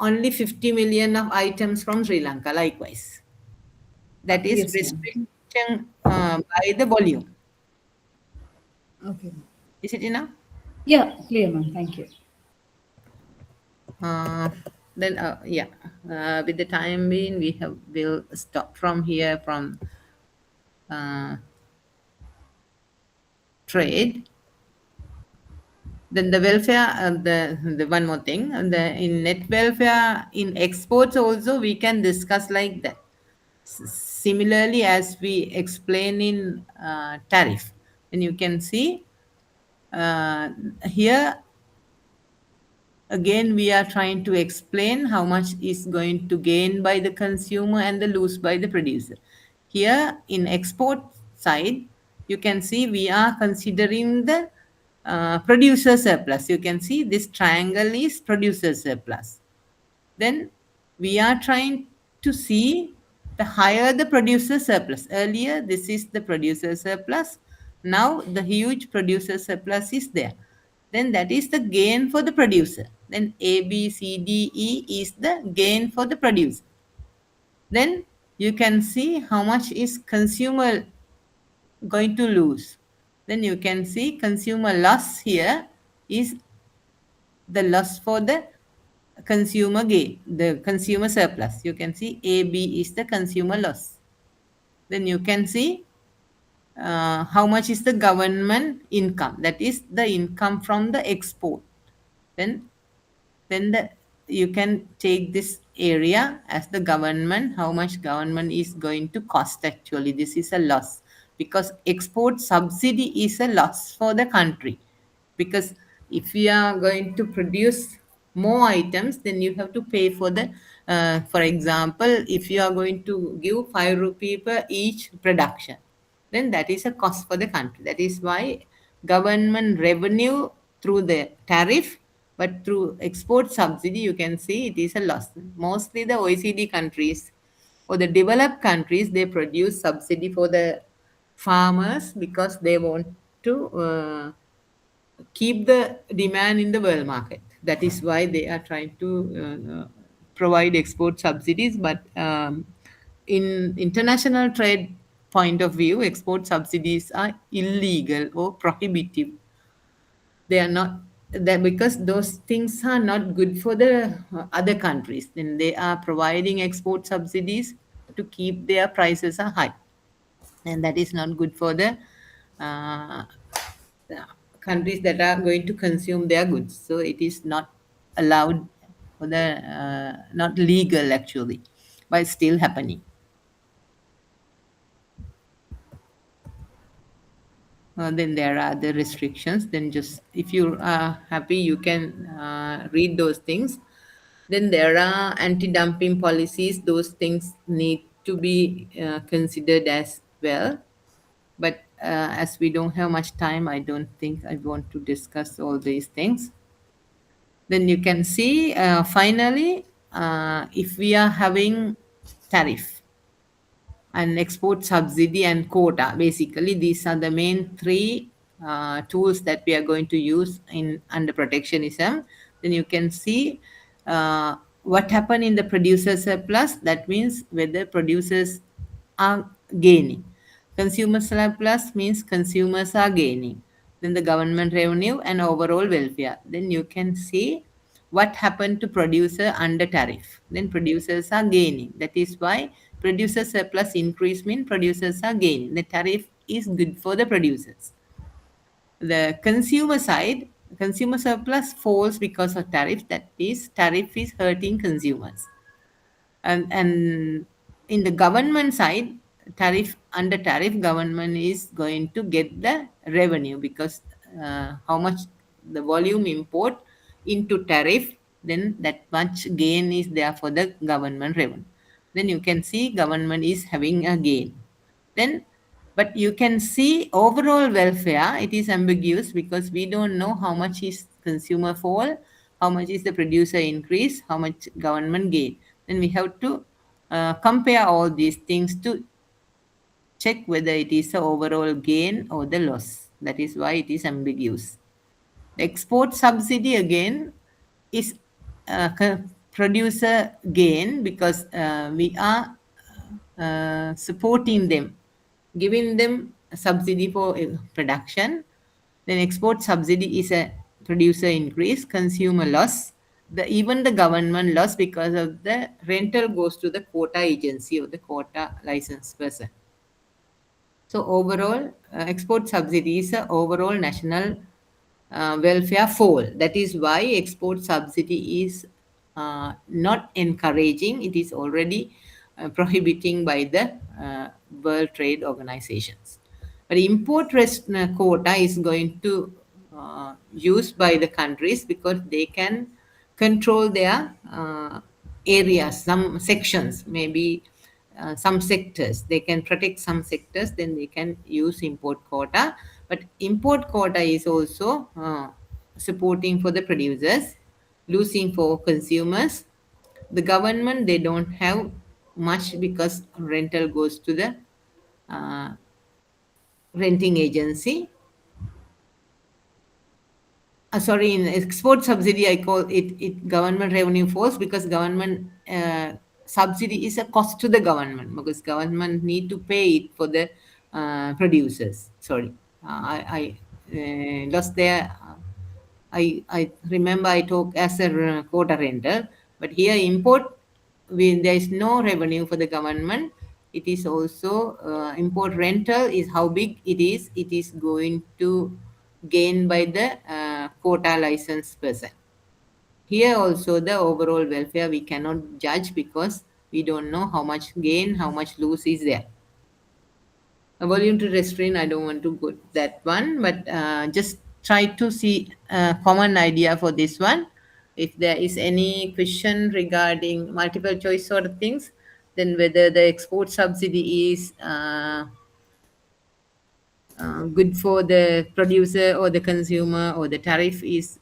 only 50 million of items from Sri Lanka. Likewise, that is
Yes, ma'am.
restriction by the volume.
Okay.
Is it enough?
Yeah, clear, ma'am. Thank you.
Then yeah, with the time being, will stop from here from trade. Then the welfare, the one more thing, and in net welfare in exports also we can discuss like that. Similarly, as we explain in tariff, and you can see here again we are trying to explain how much is going to gain by the consumer and the lose by the producer. Here in export side, you can see we are considering the producer surplus. You can see this triangle is producer surplus. Then we are trying to see the higher the producer surplus. Earlier, this is the producer surplus. Now the huge producer surplus is there. Then that is the gain for the producer. Then A, B, C, D, E is the gain for the producer. Then you can see how much is consumer going to lose. Then you can see consumer loss here is the loss for the consumer gain, the consumer surplus. You can see AB is the consumer loss. Then you can see how much is the government income, that is the income from the export. then you can take this area as the government, how much government is going to cost. Actually, this is a loss, because export subsidy is a loss for the country, because if you are going to produce more items, then you have to pay for the for example, if you are going to give 5 rupee per each production, then that is a cost for the country. That is why government revenue through the tariff, but through export subsidy, you can see it is a loss. Mostly the OECD countries or the developed countries, they produce subsidy for the farmers because they want to keep the demand in the world market. That is why they are trying to provide export subsidies. But in international trade point of view, export subsidies are illegal or prohibitive. They are not that, because those things are not good for the other countries. Then they are providing export subsidies to keep their prices are high, and that is not good for the uh, countries that are going to consume their goods. So it is not allowed for the not legal actually, but it's still happening. Then there are other restrictions. Then just if you are happy, you can read those things. Then there are anti-dumping policies. Those things need to be considered as well. But as we don't have much time, I don't think I want to discuss all these things. Then you can see finally, if we are having tariff and export subsidy and quota, basically these are the main three tools that we are going to use in under protectionism. Then you can see what happened in the producer surplus. That means whether producers are gaining. Consumer surplus means consumers are gaining. Then the government revenue and overall welfare. Then you can see what happened to producer under tariff. Then producers are gaining. That is why producer surplus increase means producers are gaining. The tariff is good for the producers. The consumer side, consumer surplus falls because of tariff. That is, tariff is hurting consumers. And in the government side, tariff under tariff, government is going to get the revenue, because how much the volume import into tariff, then that much gain is there for the government revenue. Then you can see government is having a gain. Then but you can see overall welfare, it is ambiguous, because we don't know how much is consumer fall, how much is the producer increase, how much government gain. Then we have to compare all these things to check whether it is the overall gain or the loss. That is why it is ambiguous. The export subsidy again is producer gain, because we are supporting them, giving them a subsidy for production. Then export subsidy is a producer increase, consumer loss. Even the government loss, because of the rental goes to the quota agency or the quota license person. So overall, export subsidy is a overall national welfare fall. That is why export subsidy is not encouraging. It is already prohibiting by the World Trade Organizations. But import quota is going to used by the countries, because they can control their areas, some sections, maybe some sectors. They can protect some sectors, then they can use import quota. But import quota is also supporting for the producers, losing for consumers. The government, they don't have much, because rental goes to the renting agency. Sorry, in export subsidy, I call it government revenue falls, because government subsidy is a cost to the government, because government need to pay it for the producers. Sorry, I lost there. I remember I talk as a quota rental, but here import, there is no revenue for the government. It is also import rental is how big it is. It is going to gain by the quota license person. Here also the overall welfare we cannot judge because we don't know how much gain, how much lose is there. A voluntary restraint, I don't want to go that one, but just try to see a common idea for this one. If there is any question regarding multiple choice sort of things, then whether the export subsidy is good for the producer or the consumer, or the tariff is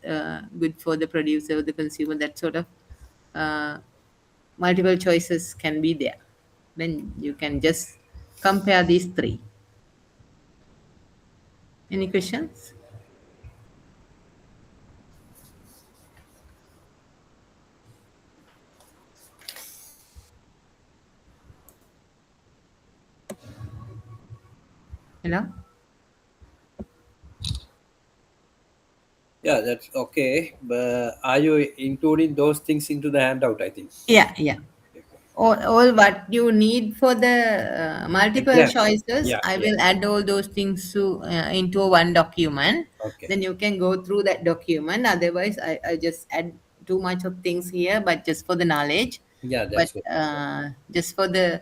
good for the producer or the consumer, that sort of uh, multiple choices can be there. Then you can just compare these three. Any questions? Hello?
Yeah, that's okay. But are you including those things into the handout? I think.
Yeah. All what you need for the multiple
Exam.
choices,
Yeah,
I
yeah.
will add all those things to into one document.
Okay.
Then you can go through that document. Otherwise, I just add too much of things here, but just for the knowledge.
Yeah,
But
that's it.
just for the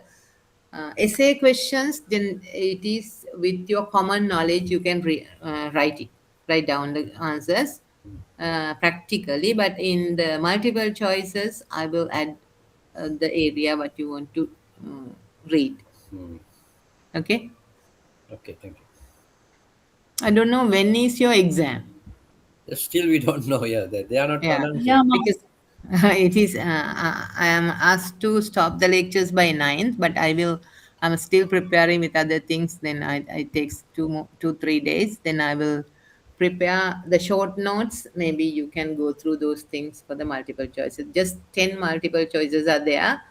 essay questions, then it is with your common knowledge you can write down the answers practically. But in the multiple choices, I will add the area what you want to read.
Hmm.
Okay.
Okay, thank you.
I don't know when is your exam.
Still, we don't know. Yeah, they are not
Yeah,
announced
Yeah,
yet.
ma'am.
because it is. I am asked to stop the lectures by 9th, but I'm still preparing with other things. Then I takes 2-3 days. Then I will prepare the short notes. Maybe you can go through those things for the multiple choices. Just 10 multiple choices are there.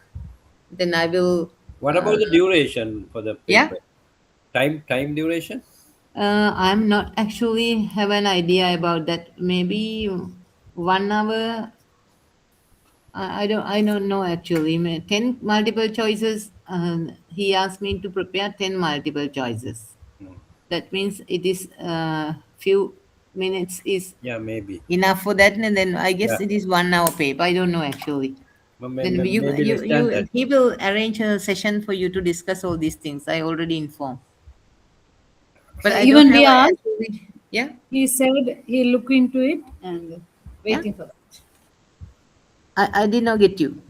Then I will.
What about the duration for the
Yeah.
paper? Time duration?
I'm not actually have an idea about that. Maybe 1 hour. I don't know actually. 10 multiple choices. He asked me to prepare 10 multiple choices.
Hmm.
That means it is few minutes is
Yeah, maybe.
enough for that, and then I
Yeah,
guess it is 1 hour paper. I don't know actually. Then
maybe less than that.
he will arrange a session for you to discuss all these things. I already informed, but I don't
Even
have
we asked,
actually. Yeah,
he said he'll look into it and
yeah.
waiting for that.
I did not get you.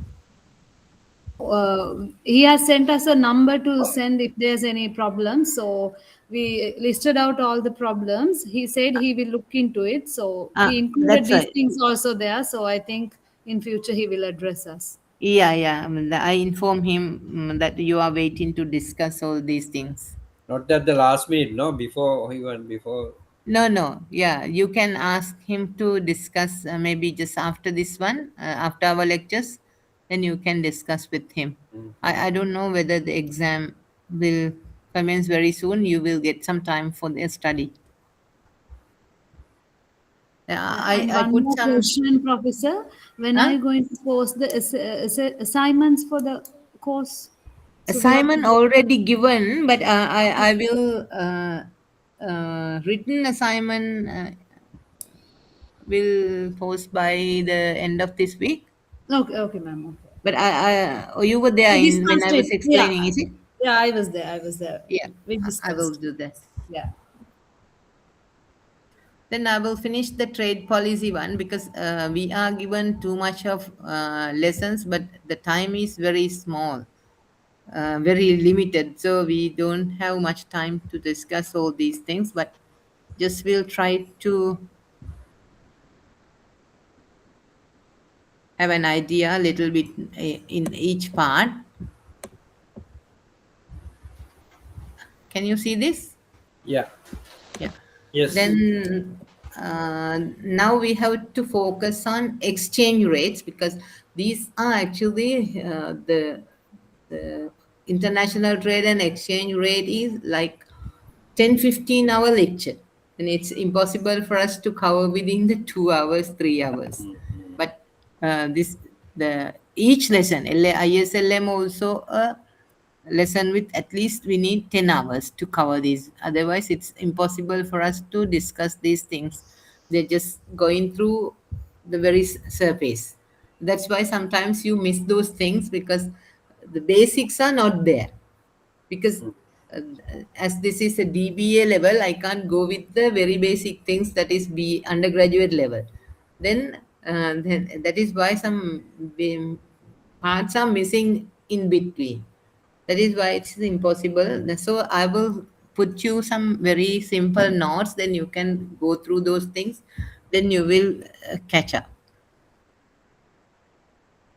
He has sent us a number to send if there's any problem. So we listed out all the problems. He said he will look into it. So he included
That's
these
right.
things also there. So I think in future he will address us.
Yeah. I inform him that you are waiting to discuss all these things.
Not at the last minute, no, before even before.
No. Yeah, you can ask him to discuss maybe just after this one, after our lectures. Then you can discuss with him. I don't know whether the exam will commence very soon. You will get some time for the study.
And
I
one
put
more
some.
question, Professor. When are
Huh?
you going to post the assignments for the course? So we have to
Assignment
do.
already given, but I will written assignment will post by the end of this week.
Okay, ma'am. Okay.
But oh, you were there
We
in when
discussed
I was
it. Yeah,
explaining, is it?
yeah. I was there. I was there.
Yeah,
We
I will
discussed.
do that.
Yeah.
Then I will finish the trade policy one because we are given too much of lessons, but the time is very small, very limited. So we don't have much time to discuss all these things. But just we'll try to have an idea a little bit in each part. Can you see this?
Yeah.
Yeah.
Yes.
Then now we have to focus on exchange rates because these are actually the international trade and exchange rate is like 10-15 hour lecture, and it's impossible for us to cover within the 2 hours 3 hours. But this the each lesson ISLM also a lesson with at least we need 10 hours to cover these, otherwise it's impossible for us to discuss these things. They're just going through the very surface. That's why sometimes you miss those things because the basics are not there. Because as this is a DBA level, I can't go with the very basic things that is B undergraduate level. Then that is why some parts are missing in between. That is why it's impossible. So I will put you some very simple notes, then you can go through those things, then you will catch up.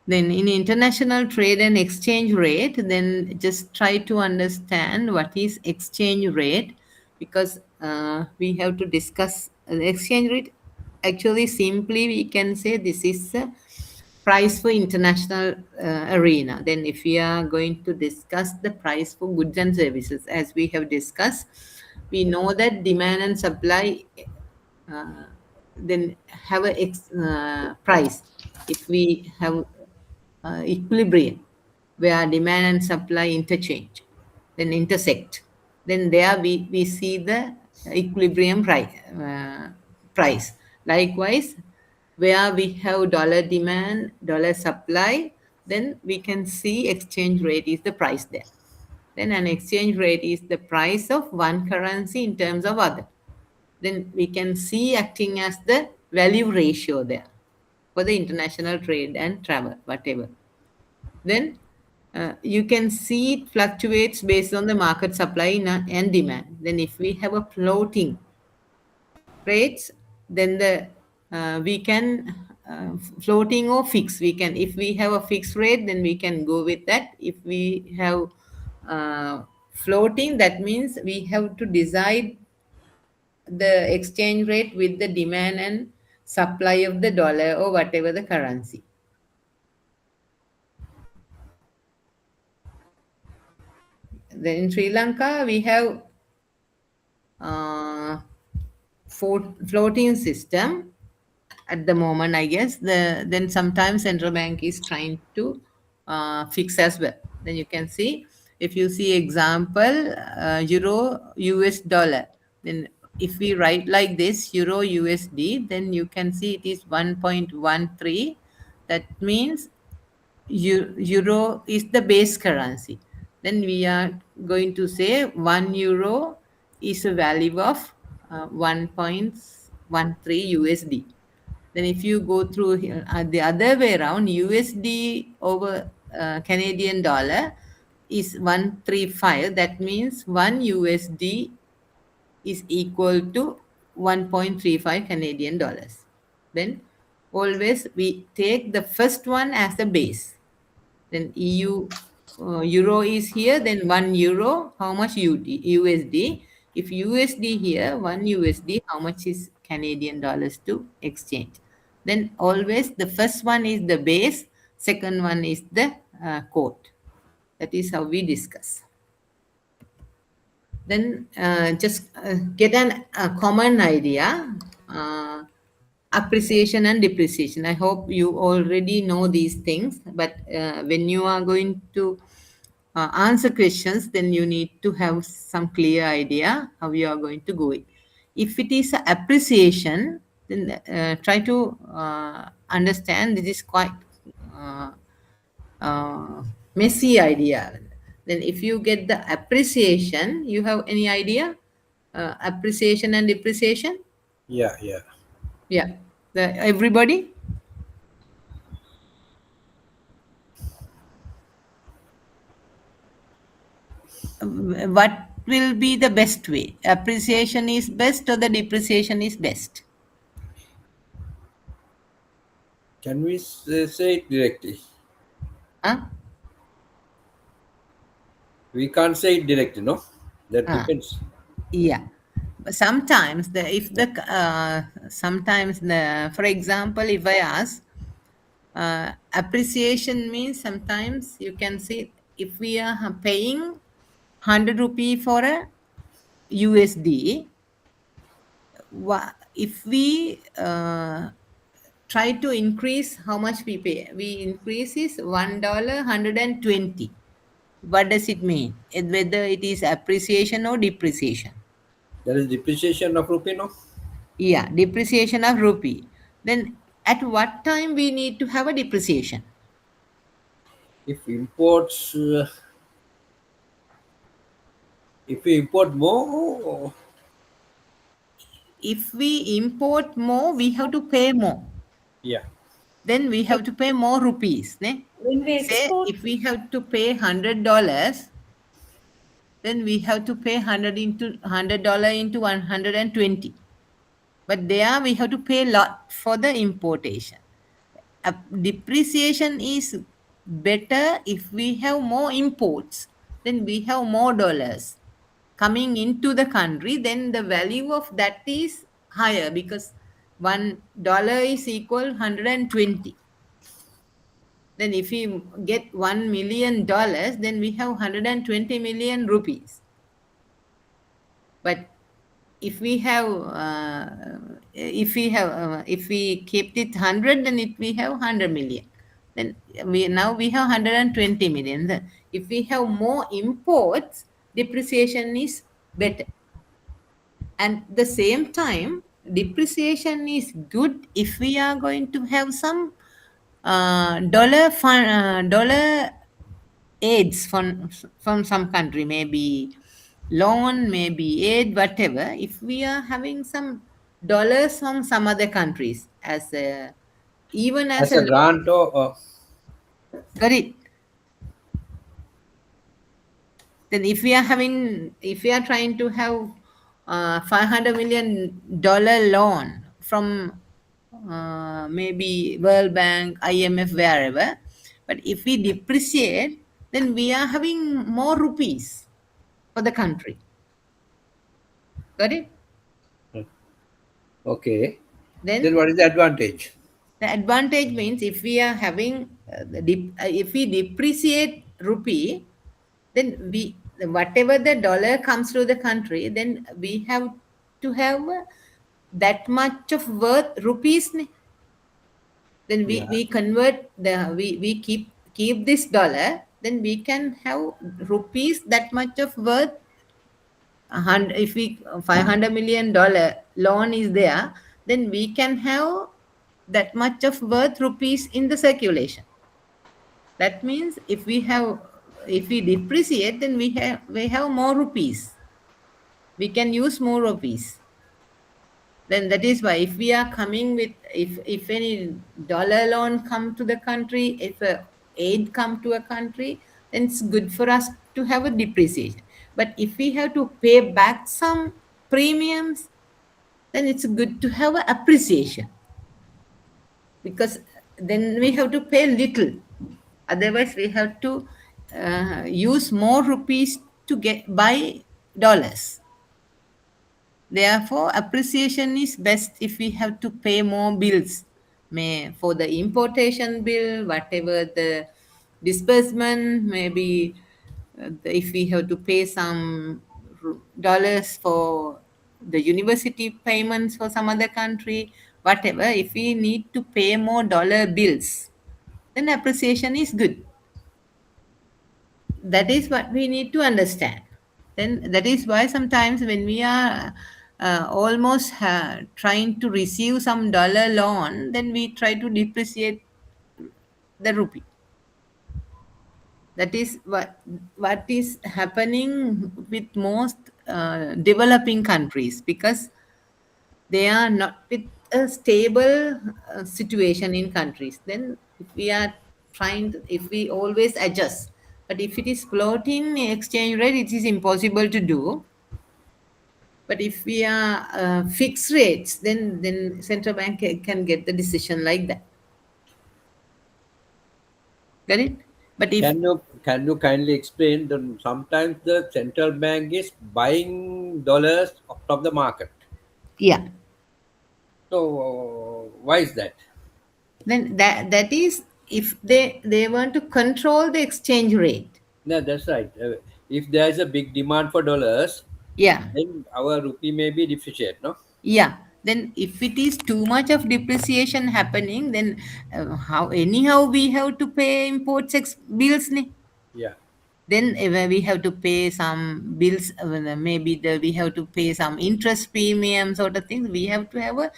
Then in international trade and exchange rate, then just try to understand what is exchange rate, because we have to discuss the exchange rate. Actually, simply we can say this is a price for international arena. Then if we are going to discuss the price for goods and services, as we have discussed, we know that demand and supply then have a price. If we have equilibrium where demand and supply interchange, then intersect, then there we see the equilibrium price. Likewise, where we have dollar demand, dollar supply, then we can see exchange rate is the price there. Then an exchange rate is the price of one currency in terms of other. Then we can see acting as the value ratio there for the international trade and travel, whatever. Then you can see it fluctuates based on the market supply and demand. Then if we have a floating rates, then the we can floating or fixed. We can, if we have a fixed rate, then we can go with that. If we have floating, that means we have to decide the exchange rate with the demand and supply of the dollar or whatever the currency. Then in Sri Lanka, we have floating system at the moment, I guess. Then sometimes central bank is trying to fix as well. Then you can see, if you see example, euro US dollar, then if we write like this, euro USD, then you can see it is 1.13. That means euro is the base currency. Then we are going to say 1 euro is a value of 1.13 USD. Then if you go through here, the other way around, USD over Canadian dollar is 135. That means 1 USD is equal to 1.35 Canadian dollars. Then always we take the first one as the base. Then euro is here, then 1 euro, how much USD? If USD here, 1 USD, how much is Canadian dollars to exchange? Then always the first one is the base, second one is the quote. That is how we discuss. Then just get a common idea, appreciation and depreciation. I hope you already know these things, but when you are going to answer questions, then you need to have some clear idea how you are going to go it. If it is appreciation, then try to understand this is quite messy idea. Then if you get the appreciation, you have any idea? Appreciation and depreciation?
Yeah.
Everybody? What will be the best way? Appreciation is best or the depreciation is best?
Can we say it directly?
Huh?
We can't say it directly, no? That depends.
Yeah. Sometimes for example, if I ask, appreciation means sometimes you can see, if we are paying 100 rupee for a USD, if we try to increase how much we pay, we increase is $1 120. What does it mean? Whether it is appreciation or depreciation?
There is depreciation of rupee, no?
Yeah, depreciation of rupee. Then at what time we need to have a depreciation?
If imports, if we import more,
If we import more, we have to pay more.
yeah,
Then we have to pay more rupees. Ne?
When we
Say
export,
if we have to pay $100, then we have to pay $100 into 120. But there we have to pay a lot for the importation. Depreciation is better if we have more imports, then we have more dollars coming into the country, then the value of that is higher because $1 is equal 120. Then if we get $1 million, then we have 120 million rupees. But if we have if we kept it 100, then we have 100 million. Then we have 120 million. Then if we have more imports, depreciation is better. And the same time, depreciation is good if we are going to have some dollar aids from some country, maybe loan, maybe aid, whatever. If we are having some dollars from some other countries as a, even as
as a
a
grant or
got it. Then if we are trying to have $500 million loan from maybe World Bank, IMF, wherever, but if we depreciate, then we are having more rupees for the country. Got it?
okay,
Then
then what is the advantage?
the advantage means if we are having if we depreciate rupee, then whatever the dollar comes to the country, then we have to have that much of worth rupees. Then we convert we keep this dollar, then we can have rupees that much of worth. If we $500 million loan is there, then we can have that much of worth rupees in the circulation. That means if we depreciate, then we have more rupees. We can use more rupees. Then that is why if we are coming with if any dollar loan come to the country, if aid come to a country, then it's good for us to have a depreciation. But if we have to pay back some premiums, then it's good to have an appreciation, because then we have to pay little. Otherwise, we have to use more rupees to buy dollars. Therefore, appreciation is best if we have to pay more bills. For the importation bill, whatever the disbursement, maybe if we have to pay some dollars for the university payments for some other country, whatever, if we need to pay more dollar bills, then appreciation is good. That is what we need to understand. Then that is why sometimes when we are almost trying to receive some dollar loan, then we try to depreciate the rupee. That is what is happening with most developing countries, because they are not with a stable situation in countries. Then if we always adjust, but if it is floating exchange rate, it is impossible to do. But if we are fixed rates, then central bank can get the decision like that. Get it? But if
Can you kindly explain that sometimes the central bank is buying dollars from the market?
yeah,
So why is that?
then that is if they want to control the exchange rate.
No, that's right. If there is a big demand for dollars,
Yeah.
then our rupee may be depreciate, no?
Yeah, then if it is too much of depreciation happening, then how anyhow we have to pay import bills.
Yeah.
Then we have to pay some bills, maybe we have to pay some interest premium sort of things. We have to have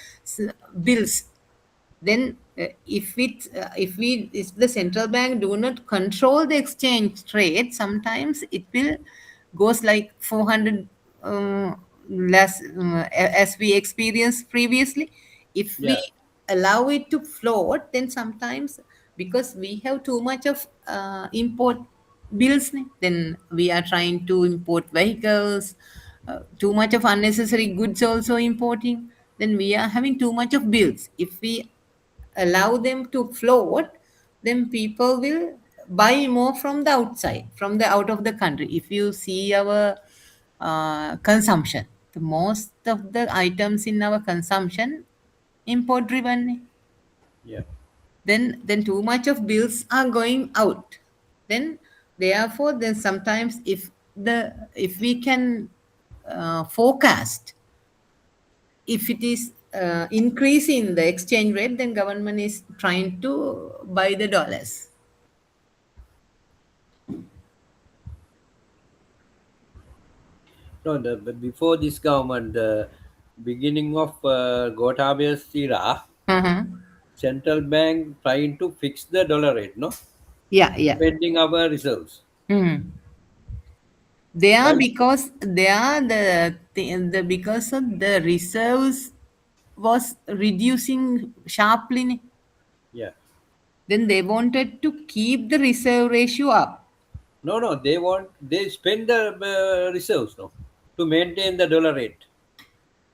bills. then if the central bank do not control the exchange rate, sometimes it will goes like 400 less as we experienced previously. If we
Yeah.
allow it to float, then sometimes because we have too much of import bills, then we are trying to import vehicles, too much of unnecessary goods also importing, then we are having too much of bills. If we allow them to float, then people will buy more from the outside, from the out of the country. If you see our consumption, the most of the items in our consumption import driven,
Yeah.
then too much of bills are going out. Then therefore, then sometimes if we can forecast, if it is increase in the exchange rate, then government is trying to buy the dollars.
No, but before this government, the beginning of Gotabe's era,
Uh-huh.
central bank trying to fix the dollar rate, no,
Yeah, yeah.
spending our reserves.
Hmm. They are
Well,
because they are the because of the reserves was reducing sharply.
yeah.
Then they wanted to keep the reserve ratio up.
No, no, they spend the reserves, no, to maintain the dollar rate.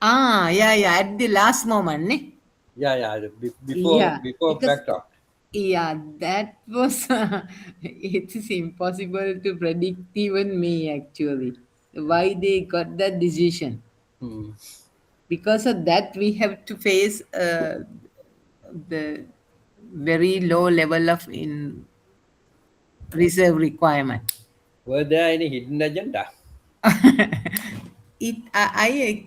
Ah, yeah, yeah. At the last moment, ne?
Yeah, yeah.
Yeah,
Before
because
backdrop.
yeah, that was it is impossible to predict even me actually why they got that decision.
Hmm.
Because of that, we have to face the very low level of in reserve requirement.
Were there any hidden agenda?
I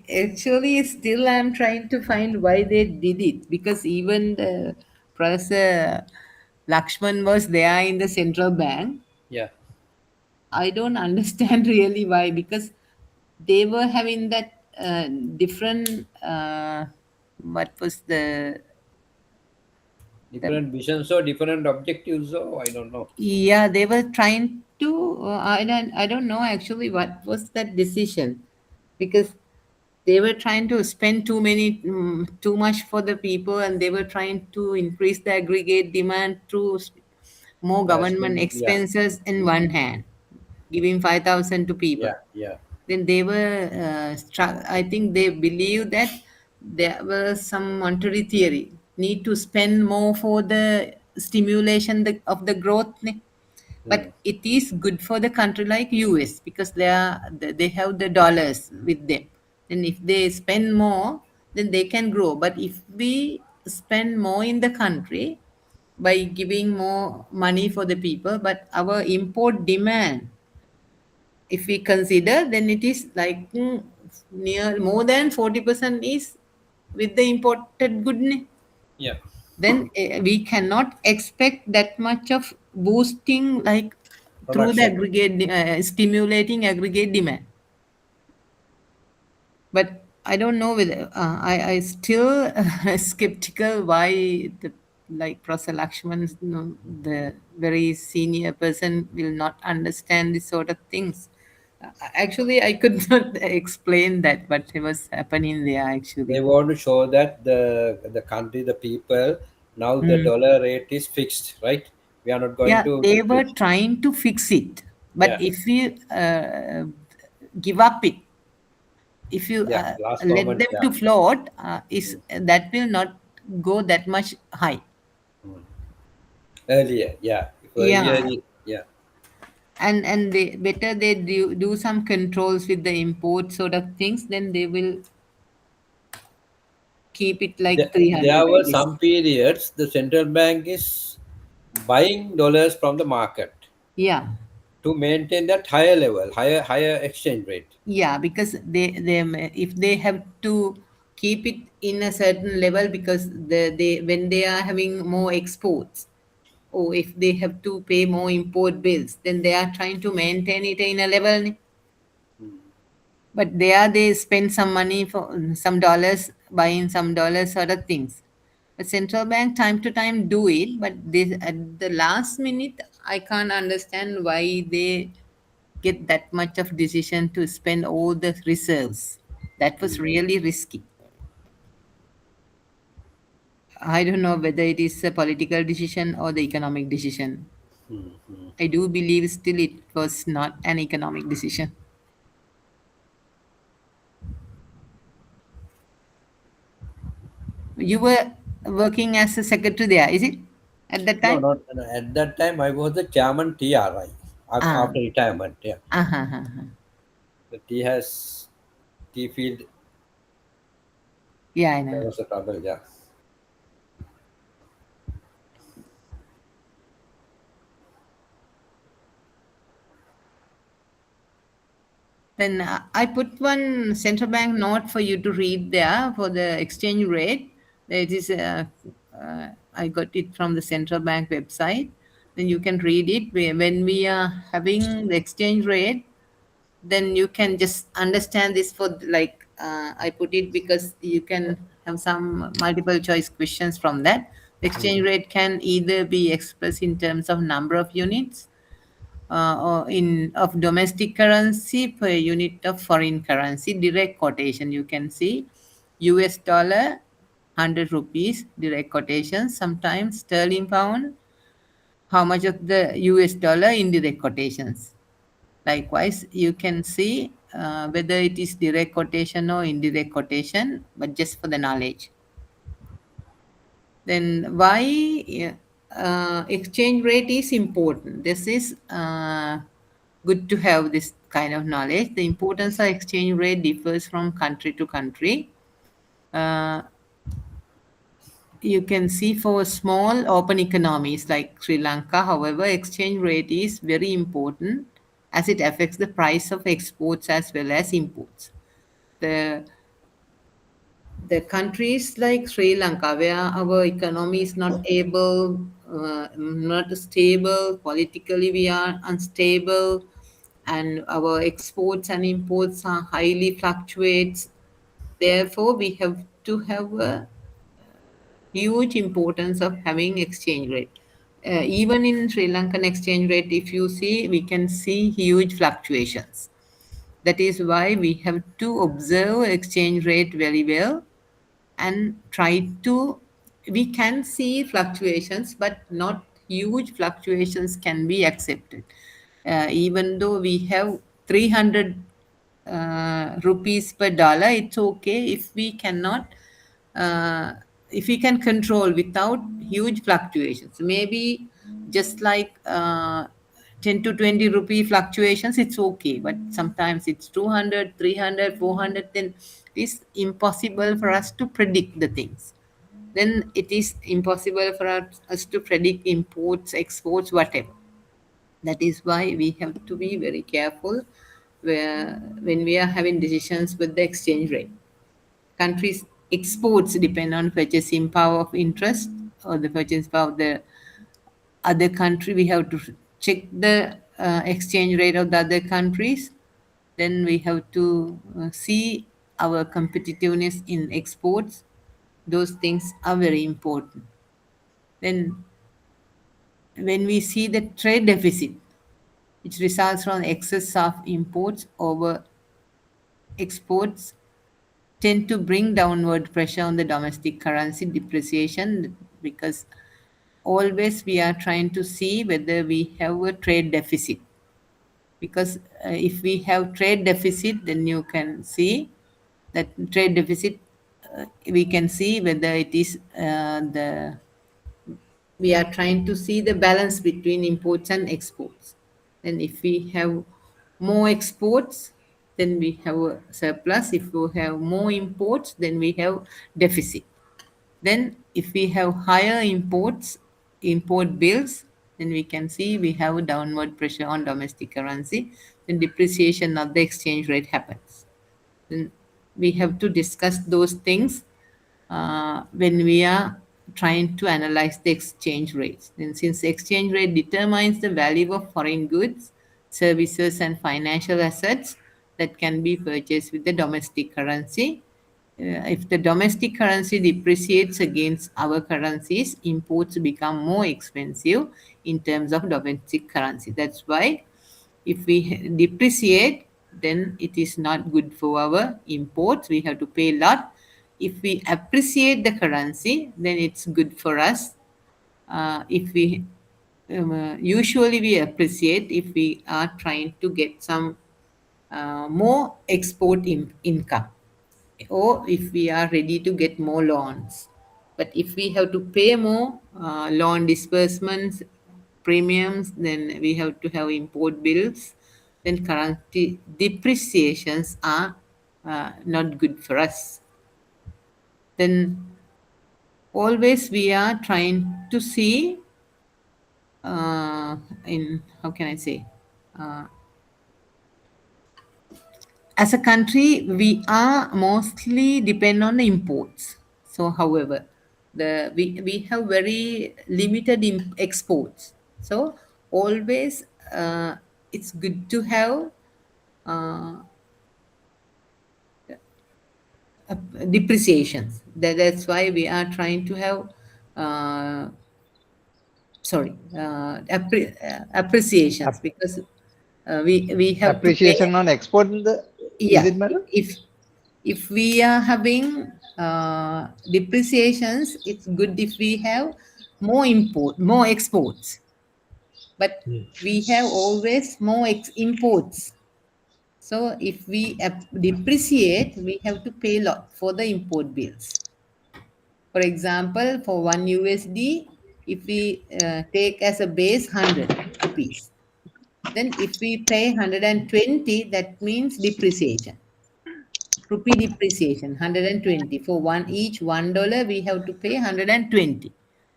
actually still am trying to find why they did it, because even the Professor Lakshman was there in the central bank.
Yeah.
I don't understand really why, because they were having that different what was the
Different visions or different objectives, so I don't know.
yeah, they were trying to I don't know actually what was that decision, because they were trying to spend too much for the people, and they were trying to increase the aggregate demand through more government
Spending, yeah.
expenses in one hand, giving 5,000 to people.
Yeah, yeah.
Then they were I think they believe that there was some monetary theory need to spend more for the stimulation of the growth, ne?
Hmm.
But it is good for the country like US, because they have the dollars with them. And if they spend more, then they can grow. But if we spend more in the country by giving more money for the people, but our import demand, if we consider, then it is like near more than 40% is with the imported good, ne?
Yeah.
Then we cannot expect that much of boosting like through the
Production.
aggregate stimulating aggregate demand. But I don't know whether I still skeptical why the like Professor Lakshman, the very senior person, will not understand this sort of things. Actually, I could not explain that, but it was happening there actually.
They want to show that the country, the people, now the
Mm.
dollar rate is fixed, right? We are not going
Yeah,
to
they were
increase.
trying to fix it, but
Yeah,
if you give up it, if you
yeah. Last
let
moment,
them
yeah.
to float, is that will not go that much high.
Earlier, yeah. If
Yeah,
earlier, yeah.
and they better they do some controls with the import sort of things, then they will keep it like
There
300, I
were
guess.
some periods the central bank is buying dollars from the market
Yeah,
to maintain that higher level, higher exchange rate.
yeah, because if they have to keep it in a certain level, because they when they are having more exports, or if they have to pay more import bills, then they are trying to maintain it in a level. But there they spend some money for some dollars, buying some dollars sort of things. But central bank time to time do it, but this at the last minute, I can't understand why they get that much of decision to spend all the reserves. That was really risky. I don't know whether it is a political decision or the economic decision. I do believe still it was not an economic decision. You were working as a secretary there, is it? At that
No,
time?
no. At that time, I was the chairman TRI
Ah.
after retirement. Yeah,
Uh-huh.
the T field.
Yeah, I
There
know.
was a trouble. Yeah.
Then I put one central bank note for you to read there for the exchange rate. It is I got it from the central bank website. Then you can read it. When we are having the exchange rate, then you can just understand this for like I put it because you can have some multiple choice questions from that. The exchange rate can either be expressed in terms of number of units or in of domestic currency per unit of foreign currency. Direct quotation, you can see US dollar 100 rupees, direct quotation. Sometimes sterling pound, how much of the US dollar, indirect quotations. Likewise, you can see whether it is direct quotation or indirect quotation, but just for the knowledge. Then why exchange rate is important? This is good to have this kind of knowledge. The importance of exchange rate differs from country to country. Uh, you can see for small open economies like Sri Lanka, however, exchange rate is very important as it affects the price of exports as well as imports. The countries like Sri Lanka, where our economy is not stable, politically we are unstable, and our exports and imports are highly fluctuates. Therefore, we have to have a huge importance of having exchange rate. Even in Sri Lankan exchange rate, if you see, we can see huge fluctuations. That is why we have to observe exchange rate very well and try to. We can see fluctuations, but not huge fluctuations can be accepted. Even though we have 300 rupees per dollar, it's okay if we cannot if we can control without huge fluctuations. Maybe just like 10 to 20 rupee fluctuations, it's okay, but sometimes it's 200, 300, 400. Then it's impossible for us to predict the things. Then it is impossible for us to predict imports, exports, whatever. That is why we have to be very careful when we are having decisions with the exchange rate. Countries' exports depend on purchasing power of interest or the purchasing power of the other country. We have to check the exchange rate of the other countries. Then we have to see our competitiveness in exports. Those things are very important. Then when we see the trade deficit, which results from excess of imports over exports, tend to bring downward pressure on the domestic currency depreciation, because always we are trying to see whether we have a trade deficit. Because if we have trade deficit, then you can see that trade deficit, we can see whether it is the we are trying to see the balance between imports and exports. And if we have more exports, then we have a surplus. If we have more imports, then we have deficit. Then if we have higher imports, import bills, then we can see we have a downward pressure on domestic currency. Then depreciation of the exchange rate happens. Then we have to discuss those things when we are trying to analyze the exchange rates. And since the exchange rate determines the value of foreign goods, services, and financial assets that can be purchased with the domestic currency, if the domestic currency depreciates against our currencies, imports become more expensive in terms of domestic currency. That's why if we depreciate, then it is not good for our imports. We have to pay a lot. If we appreciate the currency, then it's good for us. If we usually we appreciate if we are trying to get some more export income, or if we are ready to get more loans. But if we have to pay more loan disbursements, premiums, then we have to have import bills, then currency depreciations are not good for us. Then always we are trying to see in, how can I say, as a country, we are mostly depend on the imports. So, however, we have very limited exports. So, always it's good to have depreciations. That's why we are trying to have appreciations, because we have
Appreciation
to pay.
on export in the, is
Yeah,
it, madam?
if we are having depreciations, it's good if we have more exports, but we have always more imports. So if we depreciate, we have to pay a lot for the import bills. For example, for 1 USD, if we take as a base 100 rupees, then if we pay 120, that means depreciation. Rupee depreciation 120. For each $1 we have to pay 120.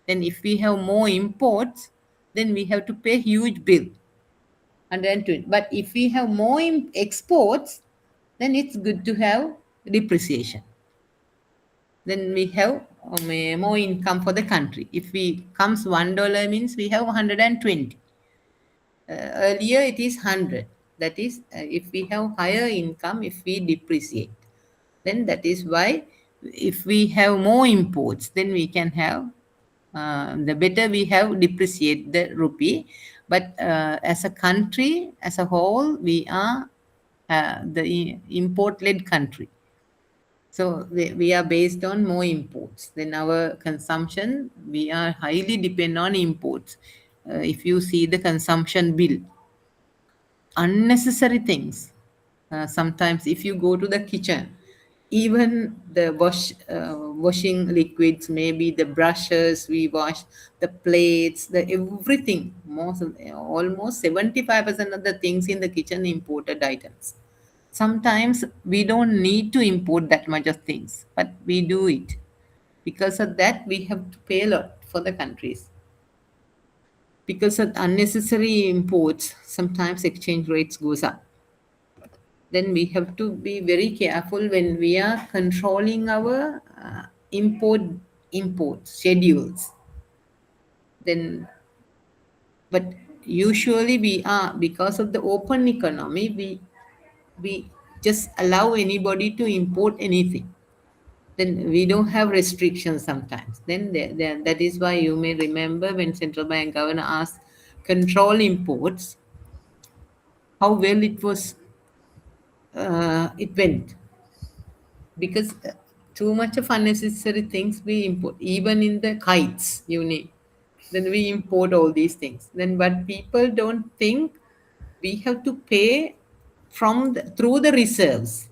Then if we have more imports, then we have to pay huge bill 120. But if we have more exports, then it's good to have depreciation. Then we have more income for the country. If we comes $1 means we have 120. Earlier it is 100. That is, if we have higher income, if we depreciate, then that is why if we have more imports, then we can have the better we have depreciate the rupee. But as a country as a whole, we are the import-led country. So we are based on more imports. Then our consumption, we are highly dependent on imports. If you see the consumption bill, unnecessary things. Sometimes if you go to the kitchen, even the washing liquids, maybe the brushes we wash, the plates, the everything, almost 75% of the things in the kitchen imported items. Sometimes we don't need to import that much of things, but we do it. Because of that, we have to pay a lot for the countries. Because of unnecessary imports, sometimes exchange rates goes up. Then we have to be very careful when we are controlling our import schedules. Then, but usually we are, because of the open economy, we just allow anybody to import anything. Then we don't have restrictions sometimes. Then that is why you may remember when central bank governor asked control imports, how well it went, because too much of unnecessary things we import, even in the kites you name, then we import all these things. Then but people don't think we have to pay through the reserves.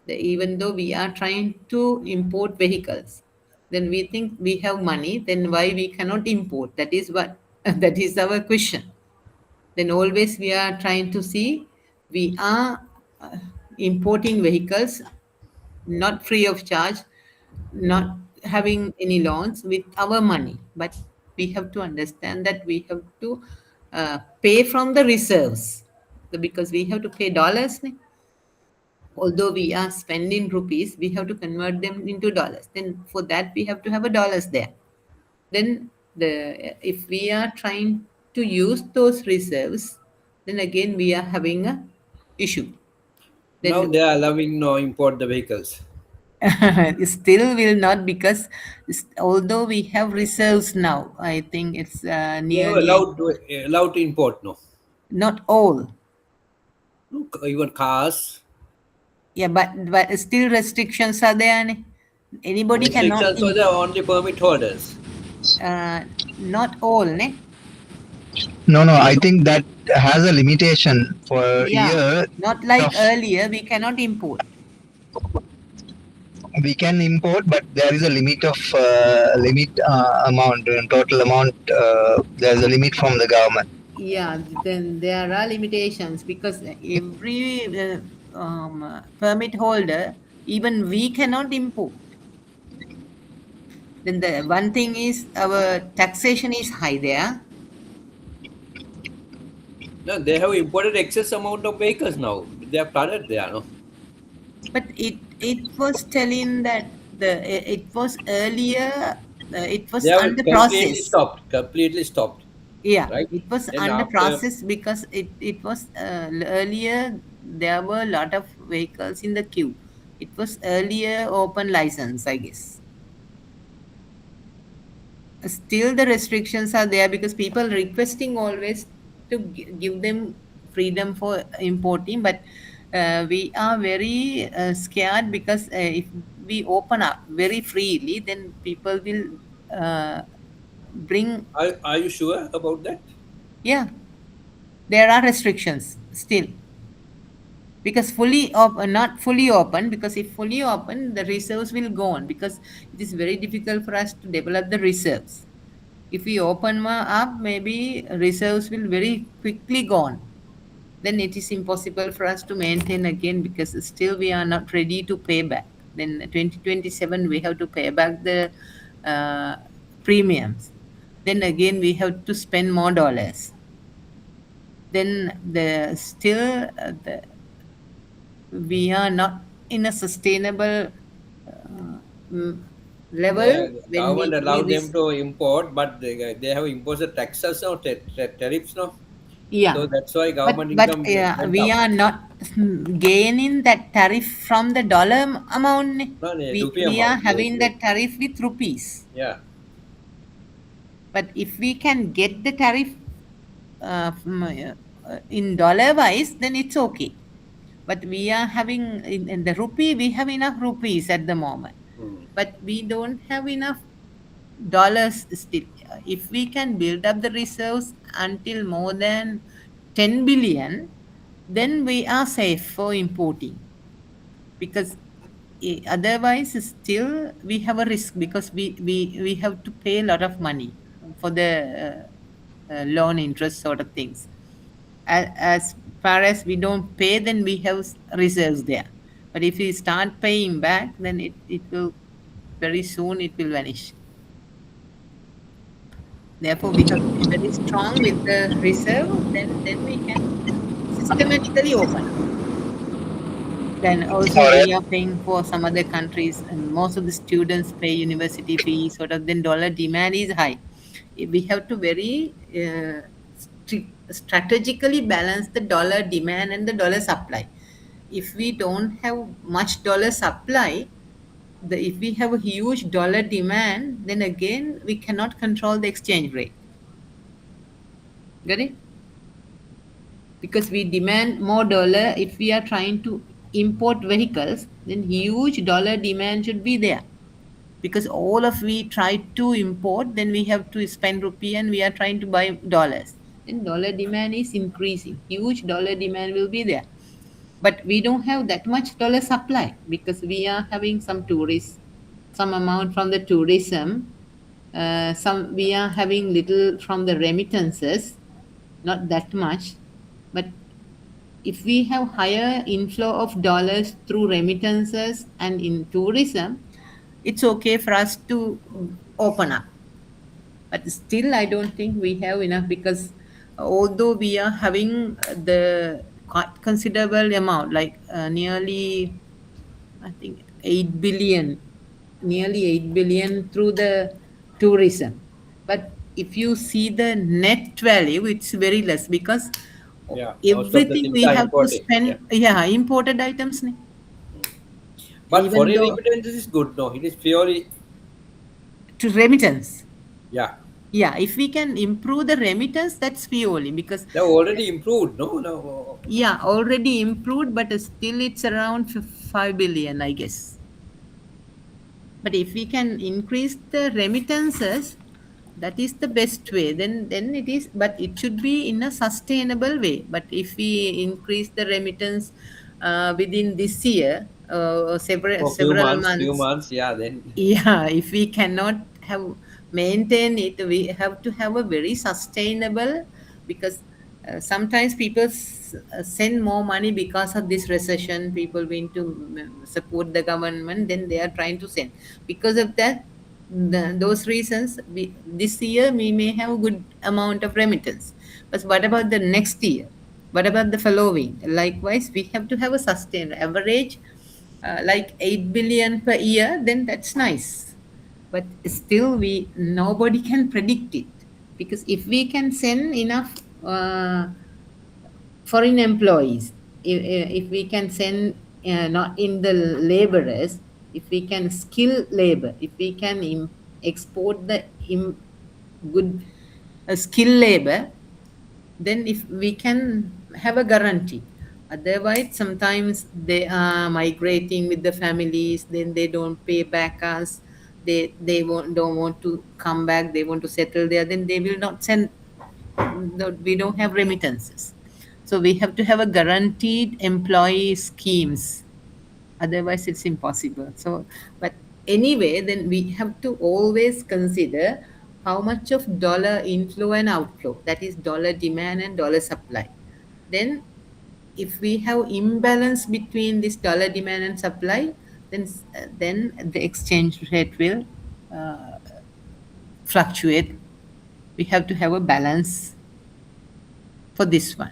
Even though we are trying to import vehicles, then we think we have money, then why we cannot import? That is what that is our question. Then always we are trying to see we are importing vehicles not free of charge, not having any loans, with our money. But we have to understand that we have to pay from the reserves, because we have to pay dollars. Although we are spending rupees, we have to convert them into dollars. Then for that we have to have a dollars there. Then if we are trying to use those reserves, then again we are having a issue. Then
Now they are allowing no import the vehicles.
Still will not, because although we have reserves now, I think it's
They have
nearly
allowed to import, no?
not all.
Look, even cars.
Yeah, but still restrictions are there. Ne? Anybody cannot
Restrictions for the only permit holders.
not all. Ne?
No, no, I think that has a limitation for
Yeah,
year.
not like
of-
earlier. We cannot import.
We can import, but there is a limit of amount, total amount. There's a limit from the government.
Yeah, then there are limitations, because every permit holder, even we cannot import. Then the one thing is our taxation is high there.
No, they have imported excess amount of vehicles now. They have flooded there, no?
But it was telling that it was earlier. It was
They have
under
completely
process.
stopped. Completely stopped.
Yeah,
Right.
it was
Then
under
after-
process, because it was earlier. There were a lot of vehicles in the queue. It was earlier open license, I guess. Still the restrictions are there, because people requesting always to give them freedom for importing, but we are very scared, because if we open up very freely, then people will bring.
Are you sure about that?
Yeah, there are restrictions still, because not fully open, because if fully open, the reserves will go on, because it is very difficult for us to develop the reserves. If we open up, maybe reserves will very quickly gone. Then it is impossible for us to maintain again, because still we are not ready to pay back. Then 2027 we have to pay back the premiums. Then again we have to spend more dollars. Then we are not in a sustainable level.
The government allowed them to import, but they have imposed the taxes or tariffs, no?
Yeah.
So that's why government
But
income went
we
up.
are not gaining that tariff from the dollar amount.
No, rupee
We are
amount,
having
yes.
that tariff with rupees.
Yeah.
But if we can get the tariff in dollar wise, then it's okay. But we are having in the rupee, we have enough rupees at the moment. But we don't have enough dollars still. If we can build up the reserves until more than 10 billion, then we are safe for importing. Because otherwise, still we have a risk, because we have to pay a lot of money for the loan interest sort of things. As far as we don't pay, then we have reserves there. But if we start paying back, then it will very soon it will vanish. Therefore, we have to be very strong with the reserve. Then we can systematically open. Then also we are paying for some other countries, and most of the students pay university fees. Sort of, then dollar demand is high. We have to very strategically balance the dollar demand and the dollar supply. If we don't have much dollar supply, if we have a huge dollar demand, then again we cannot control the exchange rate. Got it? Because we demand more dollar. If we are trying to import vehicles, then huge dollar demand should be there. Because all of we try to import, then we have to spend rupee and we are trying to buy dollars. Then dollar demand is increasing. Huge dollar demand will be there. But we don't have that much dollar supply, because we are having some tourists, some amount from the tourism, we are having little from the remittances, not that much. But if we have higher inflow of dollars through remittances and in tourism, it's okay for us to open up. But still, I don't think we have enough, because although we are having the quite considerable amount, like nearly, I think, 8 billion, nearly 8 billion through the tourism. But if you see the net value, it's very less, because
Yeah, most of the
everything
things
we
are
have
imported,
to spend, imported items.
But
even
foreign
though
remittance is good. No, it is purely,
to remittance.
yeah.
Yeah, if we can improve the remittance, that's purely because
They have already improved. No, no.
yeah, already improved, but still it's around 5 billion, I guess. But if we can increase the remittances, that is the best way. Then it is, but it should be in a sustainable way. But if we increase the remittance within this year,
For
several
few
months,
months, yeah. Then
yeah, if we cannot have maintain it, we have to have a very sustainable, because sometimes people send more money because of this recession. People want to support the government, then they are trying to send. Because of that, those reasons, this year we may have a good amount of remittance. But what about the next year? What about the following? Likewise, we have to have a sustained average, like 8 billion per year, then that's nice. But still, nobody can predict it, because if we can send enough foreign employees, if we can send not in the laborers, if we can skill labor, if we can export the good skill labor, then if we can have a guarantee. Otherwise, sometimes they are migrating with the families, then they don't pay back us, don't want to come back, they want to settle there, then they will not send. No, we don't have remittances, so we have to have a guaranteed employee schemes. Otherwise it's impossible. So, but anyway, then we have to always consider how much of dollar inflow and outflow, that is dollar demand and dollar supply. Then if we have imbalance between this dollar demand and supply, then the exchange rate will uh, fluctuate. We have to have a balance for this one.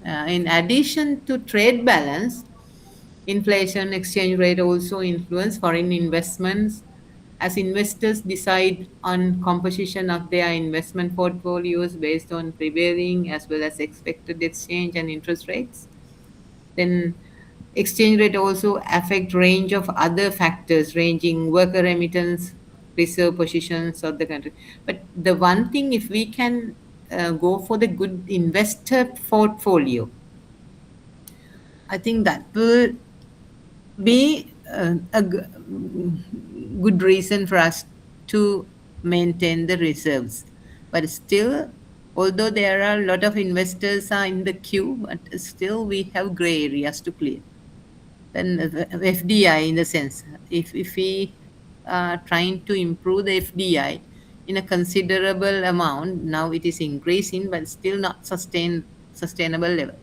In addition to trade balance, inflation, exchange rate also influence foreign investments, as investors decide on composition of their investment portfolios based on prevailing as well as expected exchange and interest rates. Then exchange rate also affect range of other factors ranging worker remittance, reserve positions of the country. But the one thing, if we can go for the good investor portfolio, I think that will be good reason for us to maintain the reserves. But still, although there are a lot of investors are in the queue, but still we have gray areas to clear. Then the FDI, in the sense, if we are trying to improve the FDI in a considerable amount, now it is increasing, but still not sustainable level.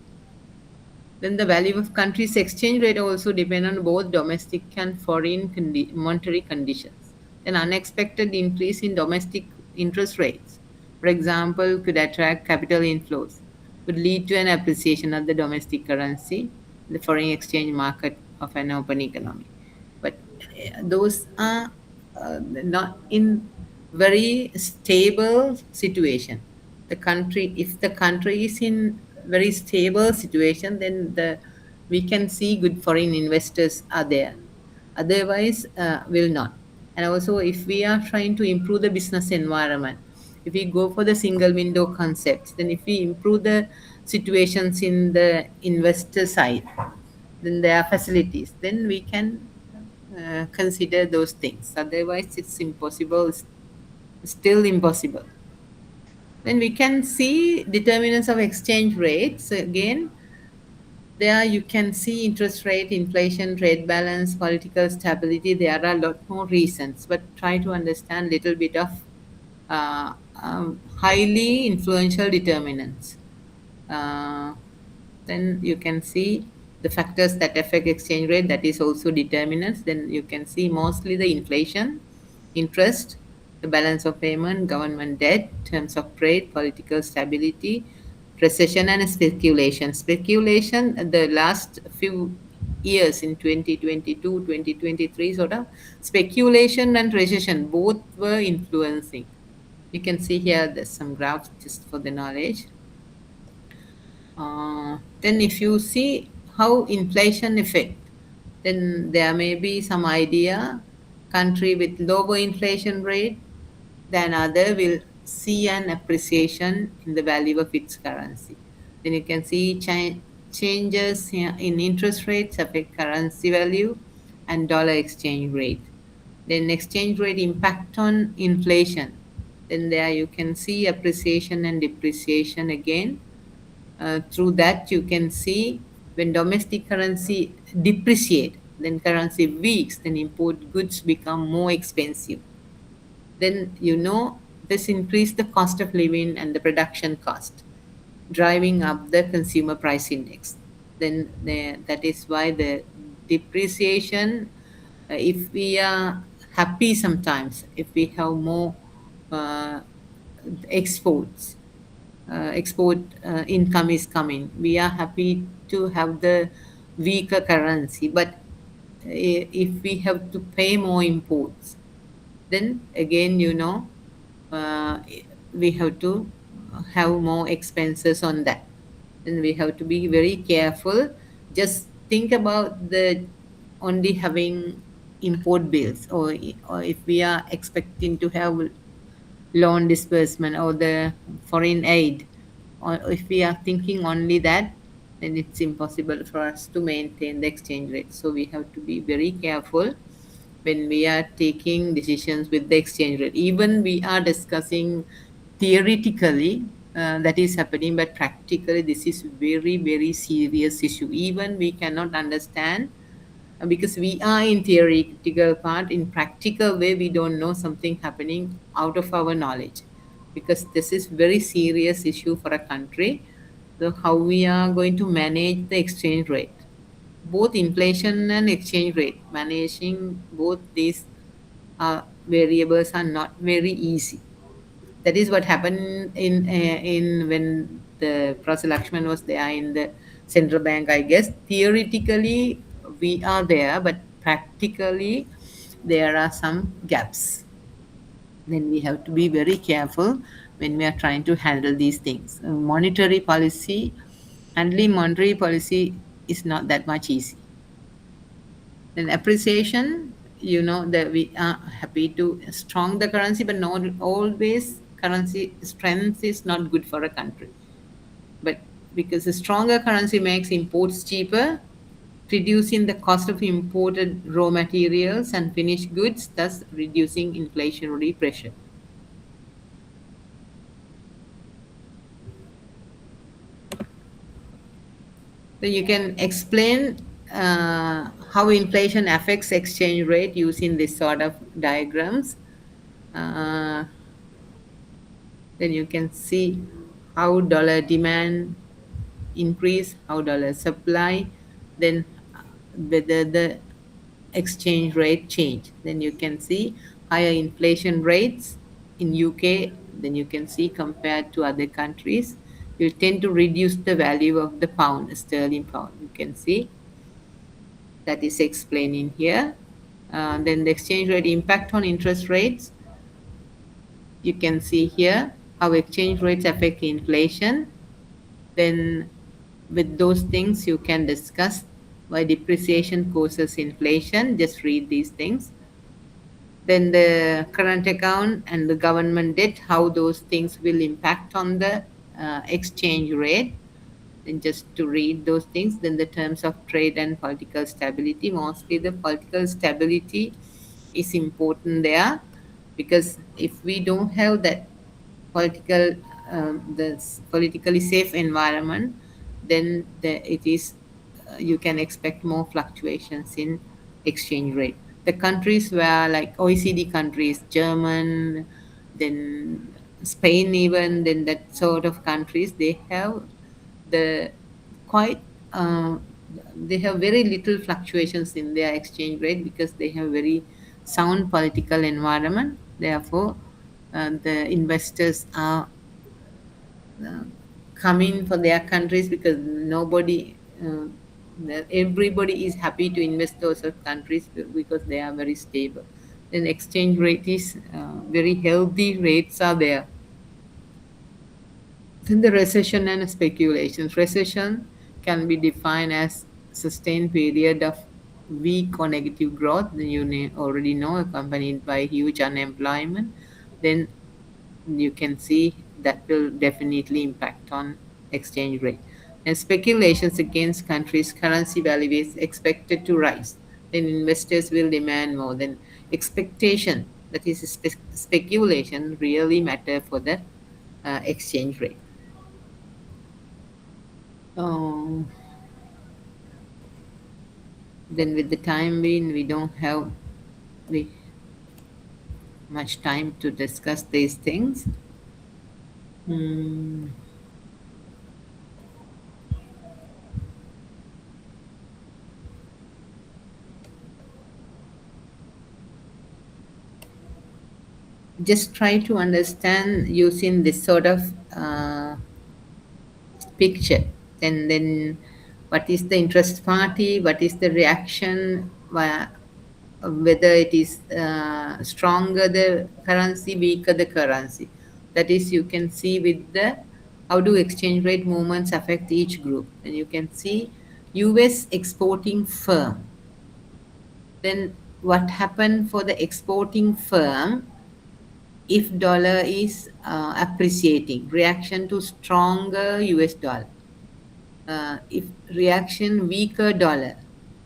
Then the value of country's exchange rate also depend on both domestic and foreign monetary conditions. An unexpected increase in domestic interest rates, for example, could attract capital inflows, could lead to an appreciation of the domestic currency, the foreign exchange market of an open economy. But those are not in very stable situation. If the country is in very stable situation, then we can see good foreign investors are there. Otherwise, will not. And also, if we are trying to improve the business environment, if we go for the single window concepts, then if we improve the situations in the investor side, then there are facilities, then we can consider those things. Otherwise, it's impossible, still impossible. Then we can see determinants of exchange rates. Again, there you can see interest rate, inflation, trade balance, political stability. There are a lot more reasons, but try to understand little bit of highly influential determinants. Then you can see the factors that affect exchange rate, that is also determinants. Then you can see mostly the inflation, interest, the balance of payment, government debt, terms of trade, political stability, recession, and speculation. Speculation, the last few years in 2022, 2023, sort of speculation and recession both were influencing. You can see here there's some graphs just for the knowledge. Then if you see how inflation affect, then there may be some idea country with lower inflation rate than other will see an appreciation in the value of its currency. Then you can see changes in interest rates affect currency value and dollar exchange rate. Then exchange rate impact on inflation. Then there you can see appreciation and depreciation again. Through that you can see when domestic currency depreciate, then currency weaks, then import goods become more expensive. Then this increase the cost of living and the production cost, driving up the consumer price index. Then that is why the depreciation, if we are happy sometimes, if we have more uh, exports, export income is coming, we are happy to have the weaker currency. But if we have to pay more imports, then again uh, we have to have more expenses on that. Then we have to be very careful. Just think about the only having import bills, or if we are expecting to have loan disbursement or the foreign aid, or if we are thinking only that, then it's impossible for us to maintain the exchange rate. So we have to be very careful when we are taking decisions with the exchange rate. Even we are discussing theoretically that is happening, but practically this is very, very serious issue. Even we cannot understand because we are in theoretical part. In practical way, we don't know something happening out of our knowledge, because this is very serious issue for a country. So how we are going to manage the exchange rate, both inflation and exchange rate, managing both these variables are not very easy. That is what happened in when the Professor Lakshman was there in the central bank. I guess theoretically we are there, but practically there are some gaps. Then we have to be very careful when we are trying to handle these things. Monetary policy, handling monetary policy is not that much easy. Then appreciation, that we are happy to strong the currency, but not always currency strength is not good for a country. But because a stronger currency makes imports cheaper, reducing the cost of imported raw materials and finished goods, thus reducing inflationary pressure. So you can explain how inflation affects exchange rate using this sort of diagrams. Then you can see how dollar demand increase, how dollar supply, then whether the exchange rate change. Then you can see higher inflation rates in UK, then you can see compared to other countries, will tend to reduce the value of the pound, sterling pound. You can see that is explained in here. Then the exchange rate impact on interest rates. You can see here how exchange rates affect inflation. Then with those things you can discuss why depreciation causes inflation. Just read these things. Then the current account and the government debt, how those things will impact on the exchange rate. Then just to read those things. Then the terms of trade and political stability. Mostly the political stability is important there, because if we don't have that politically safe environment, then it is you can expect more fluctuations in exchange rate. The countries where like OECD countries, German, then Spain even, then that sort of countries, they have the quite they have very little fluctuations in their exchange rate because they have very sound political environment. Therefore, the investors are coming for their countries because everybody is happy to invest those countries because they are very stable. Then exchange rate is very healthy rates are there. Then the recession and speculations. Recession can be defined as sustained period of weak or negative growth, then you already know, accompanied by huge unemployment, then you can see that will definitely impact on exchange rate. And speculations against countries' currency value is expected to rise. Then investors will demand more. Then expectation, that is speculation, really matter for the exchange rate. Um, then with the time being, we don't have we, much time to discuss these things. Hmm. Just try to understand using this sort of picture. Then what is the interest party, what is the reaction, whether it is stronger the currency, weaker the currency. That is, you can see with the how do exchange rate movements affect each group. And you can see US exporting firm. Then what happened for the exporting firm if dollar is appreciating, reaction to stronger US dollar. If reaction weaker dollar,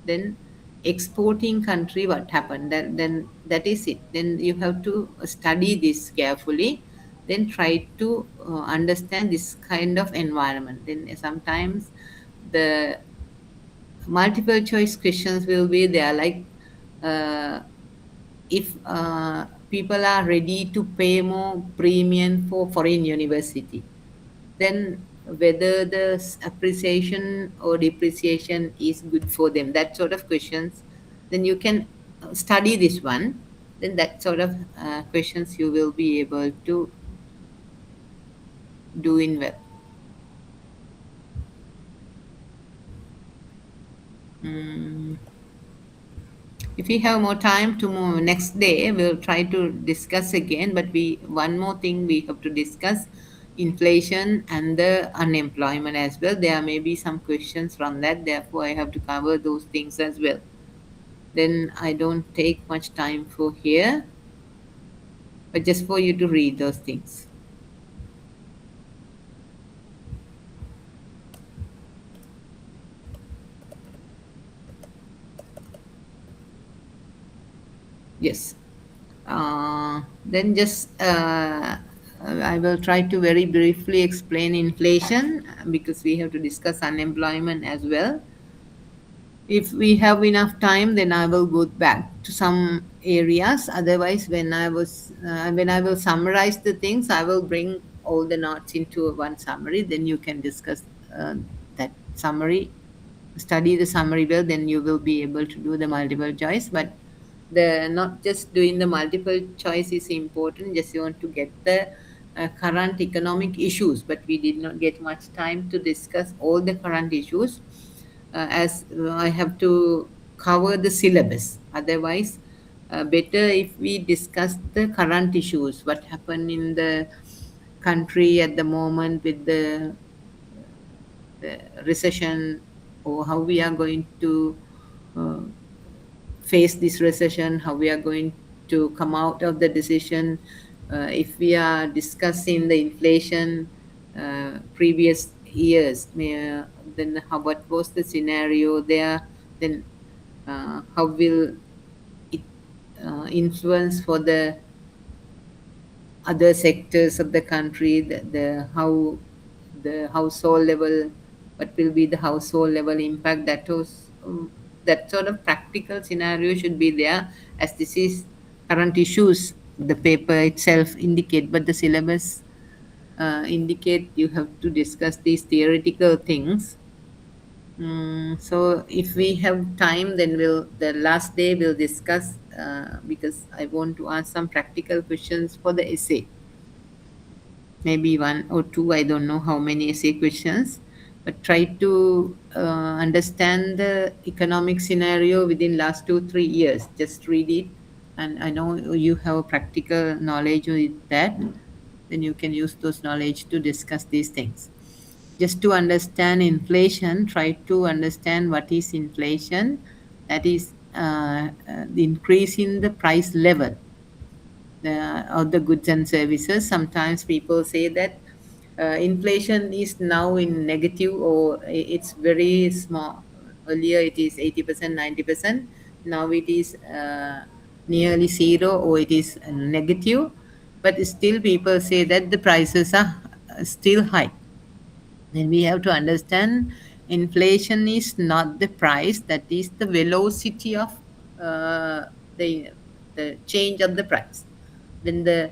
then exporting country what happened, then that is it. Then you have to study this carefully, then try to understand this kind of environment. Then sometimes the multiple choice questions will be there, like if people are ready to pay more premium for foreign university, then whether the appreciation or depreciation is good for them, that sort of questions. Then you can study this one, then that sort of questions you will be able to do in well. If we have more time tomorrow, next day, we'll try to discuss again. But one more thing we have to discuss: inflation and the unemployment as well. There may be some questions from that. Therefore, I have to cover those things as well. Then I don't take much time for here, but just for you to read those things. Yes. Then just I will try to very briefly explain inflation because we have to discuss unemployment as well. If we have enough time, then I will go back to some areas. Otherwise, when I will summarize the things, I will bring all the notes into one summary. Then you can discuss that summary, study the summary well. Then you will be able to do the multiple choice. But not just doing the multiple choice is important. Just you want to get the current economic issues, but we did not get much time to discuss all the current issues as I have to cover the syllabus. Otherwise, better if we discuss the current issues, what happened in the country at the moment with the recession, or how we are going to face this recession, how we are going to come out of the decision. If we are discussing the inflation previous years, then what was the scenario there? Then how will it influence for the other sectors of the country? How the household level, what will be the household level impact? That sort of practical scenario should be there, as this is current issues. The paper itself indicate, but the syllabus indicate you have to discuss these theoretical things. So if we have time, then the last day we'll discuss because I want to ask some practical questions for the essay. Maybe one or two, I don't know how many essay questions, but try to understand the economic scenario within last 2-3 years. Just read it, and I know you have practical knowledge with that. Then you can use those knowledge to discuss these things. Just to understand inflation, try to understand what is inflation, That is the increase in the price level of the goods and services. Sometimes people say that inflation is now in negative, or it's very small. Earlier it is 80%, 90%. Now it is nearly zero, or it is negative. But still people say that the prices are still high. Then we have to understand inflation is not the price, that is the velocity of uh, the the change of the price. Then the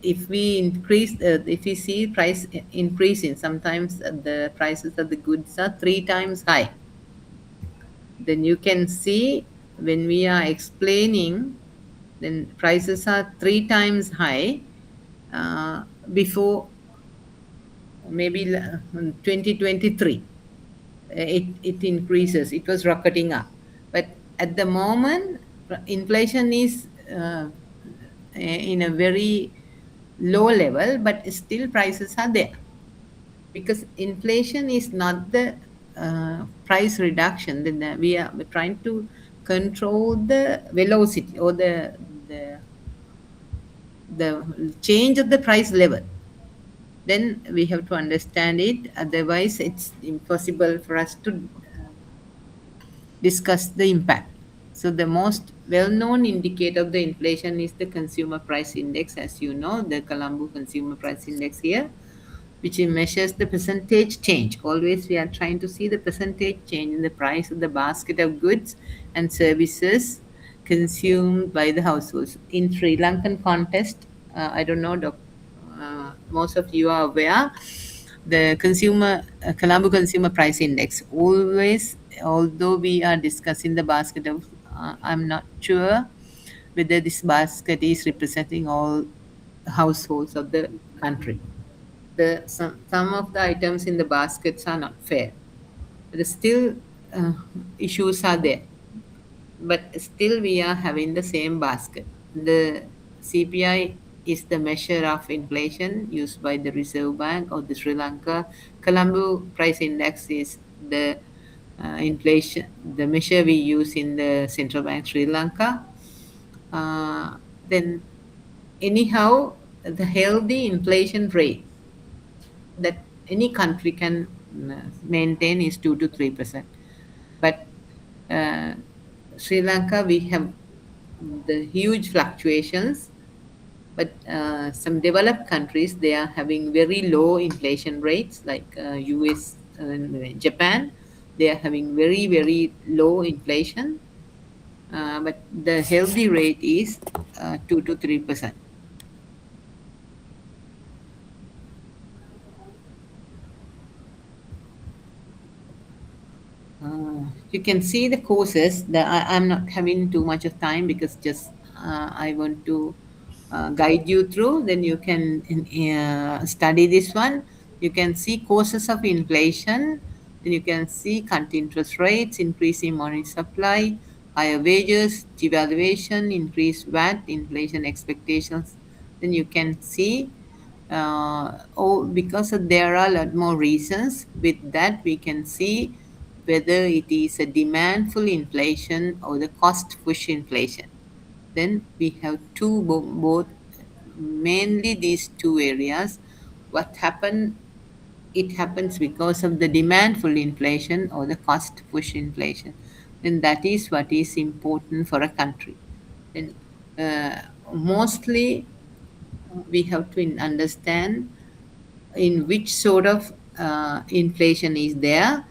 if we increase, if we see price increasing, sometimes the prices of the goods are 3 times high. Then you can see when we are explaining, then prices are 3 times high before maybe 2023. It increases, it was rocketing up, but at the moment inflation is in a very low level, but still prices are there, because inflation is not the price reduction. Then we're trying to control the velocity, or the change of the price level. Then we have to understand it, otherwise it's impossible for us to discuss the impact. So the most well-known indicator of the inflation is the consumer price index, as you know, the Colombo consumer price index here, which measures the percentage change. Always we are trying to see the percentage change in the price of the basket of goods and services consumed by the households. In Sri Lankan context, I don't know, most of you are aware, the Colombo consumer price index always, although we are discussing the basket of, I'm not sure whether this basket is representing all households of the country. Some of the items in the baskets are not fair, but still issues are there. But still we are having the same basket. The CPI is the measure of inflation used by the Reserve Bank of the Sri Lanka. Colombo price index is the inflation, the measure we use in the Central Bank Sri Lanka. Then anyhow, the healthy inflation rate that any country can maintain is 2 to 3%. But Sri Lanka, we have the huge fluctuations. But some developed countries, they are having very low inflation rates, like US and Japan. They are having very, very low inflation. But the healthy rate is 2 to 3%. You can see the courses. I'm not having too much of time, because just I want to guide you through. Then you can study this one. You can see causes of inflation. Then you can see current interest rates, increasing money supply, higher wages, devaluation, increased VAT, inflation expectations. Then you can see because there are a lot more reasons. With that, we can see whether it is a demandful inflation or the cost push inflation. Then we have both, mainly these two areas. What happen? It happens because of the demandful inflation or the cost push inflation. Then that is what is important for a country. Then mostly we have to understand in which sort of inflation is there.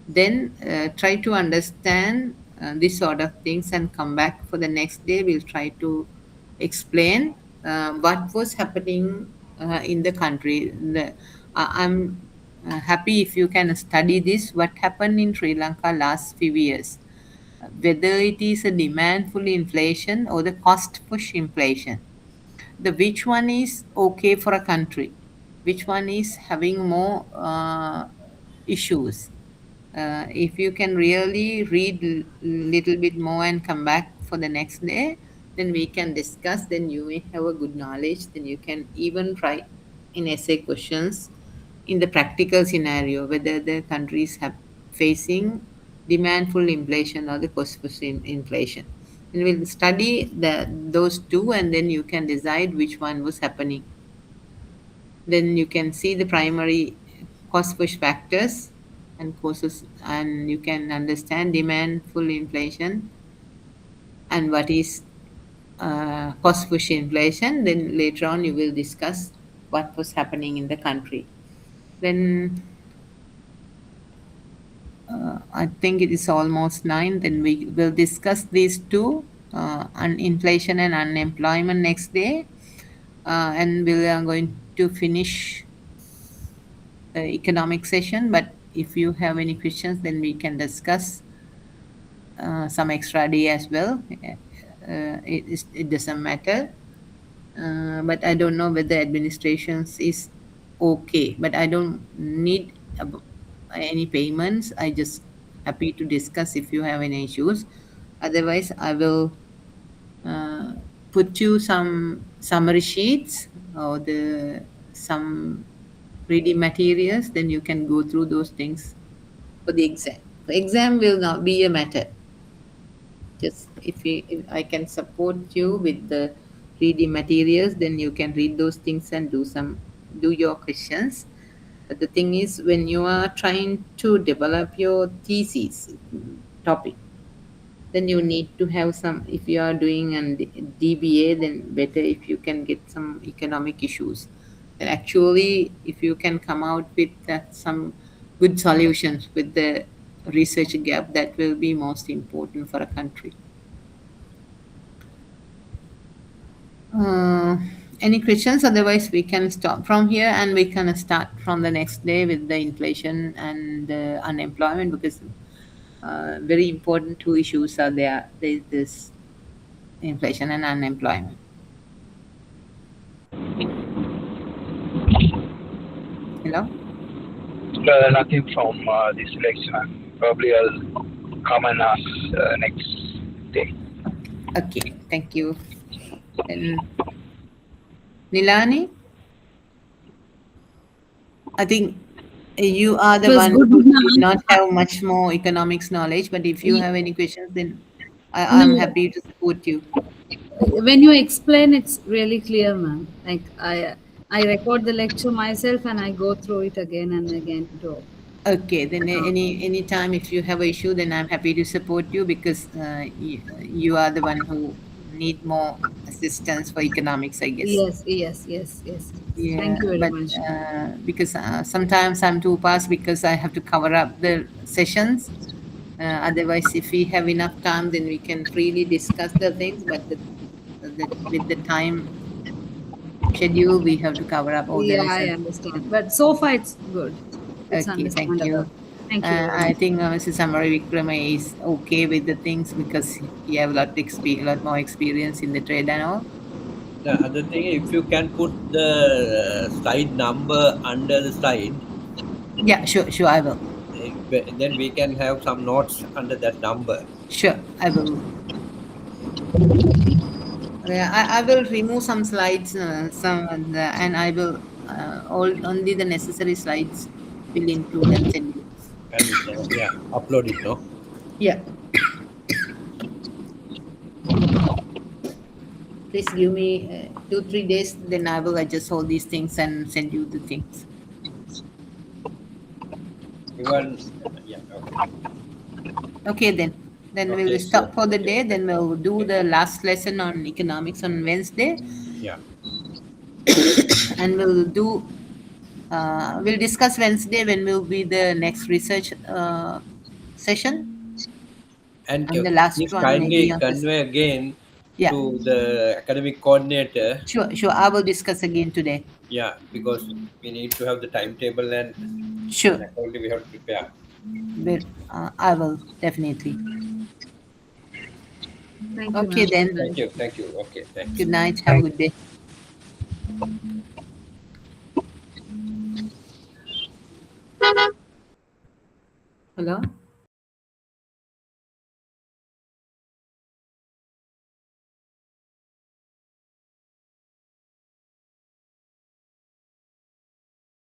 Then try to understand this sort of things and come back for the next day. We'll try to explain what was happening in the country. I'm happy if you can study this, what happened in Sri Lanka last few years, whether it is a demandful inflation or the cost push inflation. Which one is okay for a country, which one is having more issues. If you can really read little bit more and come back for the next day, then we can discuss. Then you may have a good knowledge. Then you can even write in essay questions in the practical scenario, whether the countries have facing demand-full inflation or the cost-push inflation. And we'll study those two, and then you can decide which one was happening. Then you can see the primary cost-push factors and causes, and you can understand demand-full inflation and what is cost-push inflation. Then later on, you will discuss what was happening in the country. Then I think it is almost 9. Then we will discuss these two, inflation and unemployment, next day. And we are going to finish the economic session. But if you have any questions, then we can discuss some extra day as well. It doesn't matter. But I don't know whether administrations is okay. But I don't need any payments. I just happy to discuss if you have any issues. Otherwise, I will put you some summary sheets or some reading materials. Then you can go through those things for the exam. The exam will not be a matter. Just if I can support you with the reading materials, then you can read those things and do your questions. But the thing is, when you are trying to develop your thesis topic, then you need to have some, if you are doing an DBA, then better if you can get some economic issues. And actually, if you can come out with some good solutions with the research gap, that will be most important for a country. Any questions? Otherwise, we can stop from here and we can start from the next day with the inflation and unemployment, because very important two issues are there. There is this inflation and unemployment. Hello?
Nothing from this election. Probably I'll come and ask next day.
Okay, thank you. And Nilani, I think you are the
It was
one
good
who
enough.
did not have much more economics knowledge, but if you have any questions, then I'm
No.
happy to support you.
When you explain, it's really clear, ma'am. Like I record the lecture myself and I go through it again and again too.
Okay, then any time if you have an issue, then I'm happy to support you, because you are the one who need more assistance for economics, I guess.
Yes.
Yeah,
Thank you very
but
much.
because sometimes I'm too fast because I have to cover up the sessions. Otherwise, if we have enough time, then we can freely discuss the things. But with the time schedule, we have to cover up all the
Yeah, I
lessons.
understand. But so far it's good. It's
Okay, thank you.
understandable. Thank you. very
I
much.
think Mrs. Amari Vikrama is okay with the things because he have a lot more experience in the trade and all.
The other thing, if you can put the slide number under the slide,
Yeah, sure, I will.
then we can have some notes under that number.
Sure, I will. I will remove some slides, and I will only the necessary slides will include and send you.
And upload it, no?
Yeah. Please give me 2-3 days, then I will adjust all these things and send you the things.
Okay.
Okay, then
Okay,
we'll stop
so-
for the day. Then we'll do the last lesson on economics on Wednesday,
Yeah.
and we'll discuss Wednesday when will be the next research session.
And
And the last
please
one
kindly
maybe on this-
convey again
Yeah.
to the academic coordinator.
Sure. I will discuss again today.
Yeah, because we need to have the timetable and
Sure.
accordingly we have to prepare.
But, I will definitely.
Thank you.
Okay,
ma'am.
then.
Thank you. Okay, thanks.
Good night. Have a good day. Hello.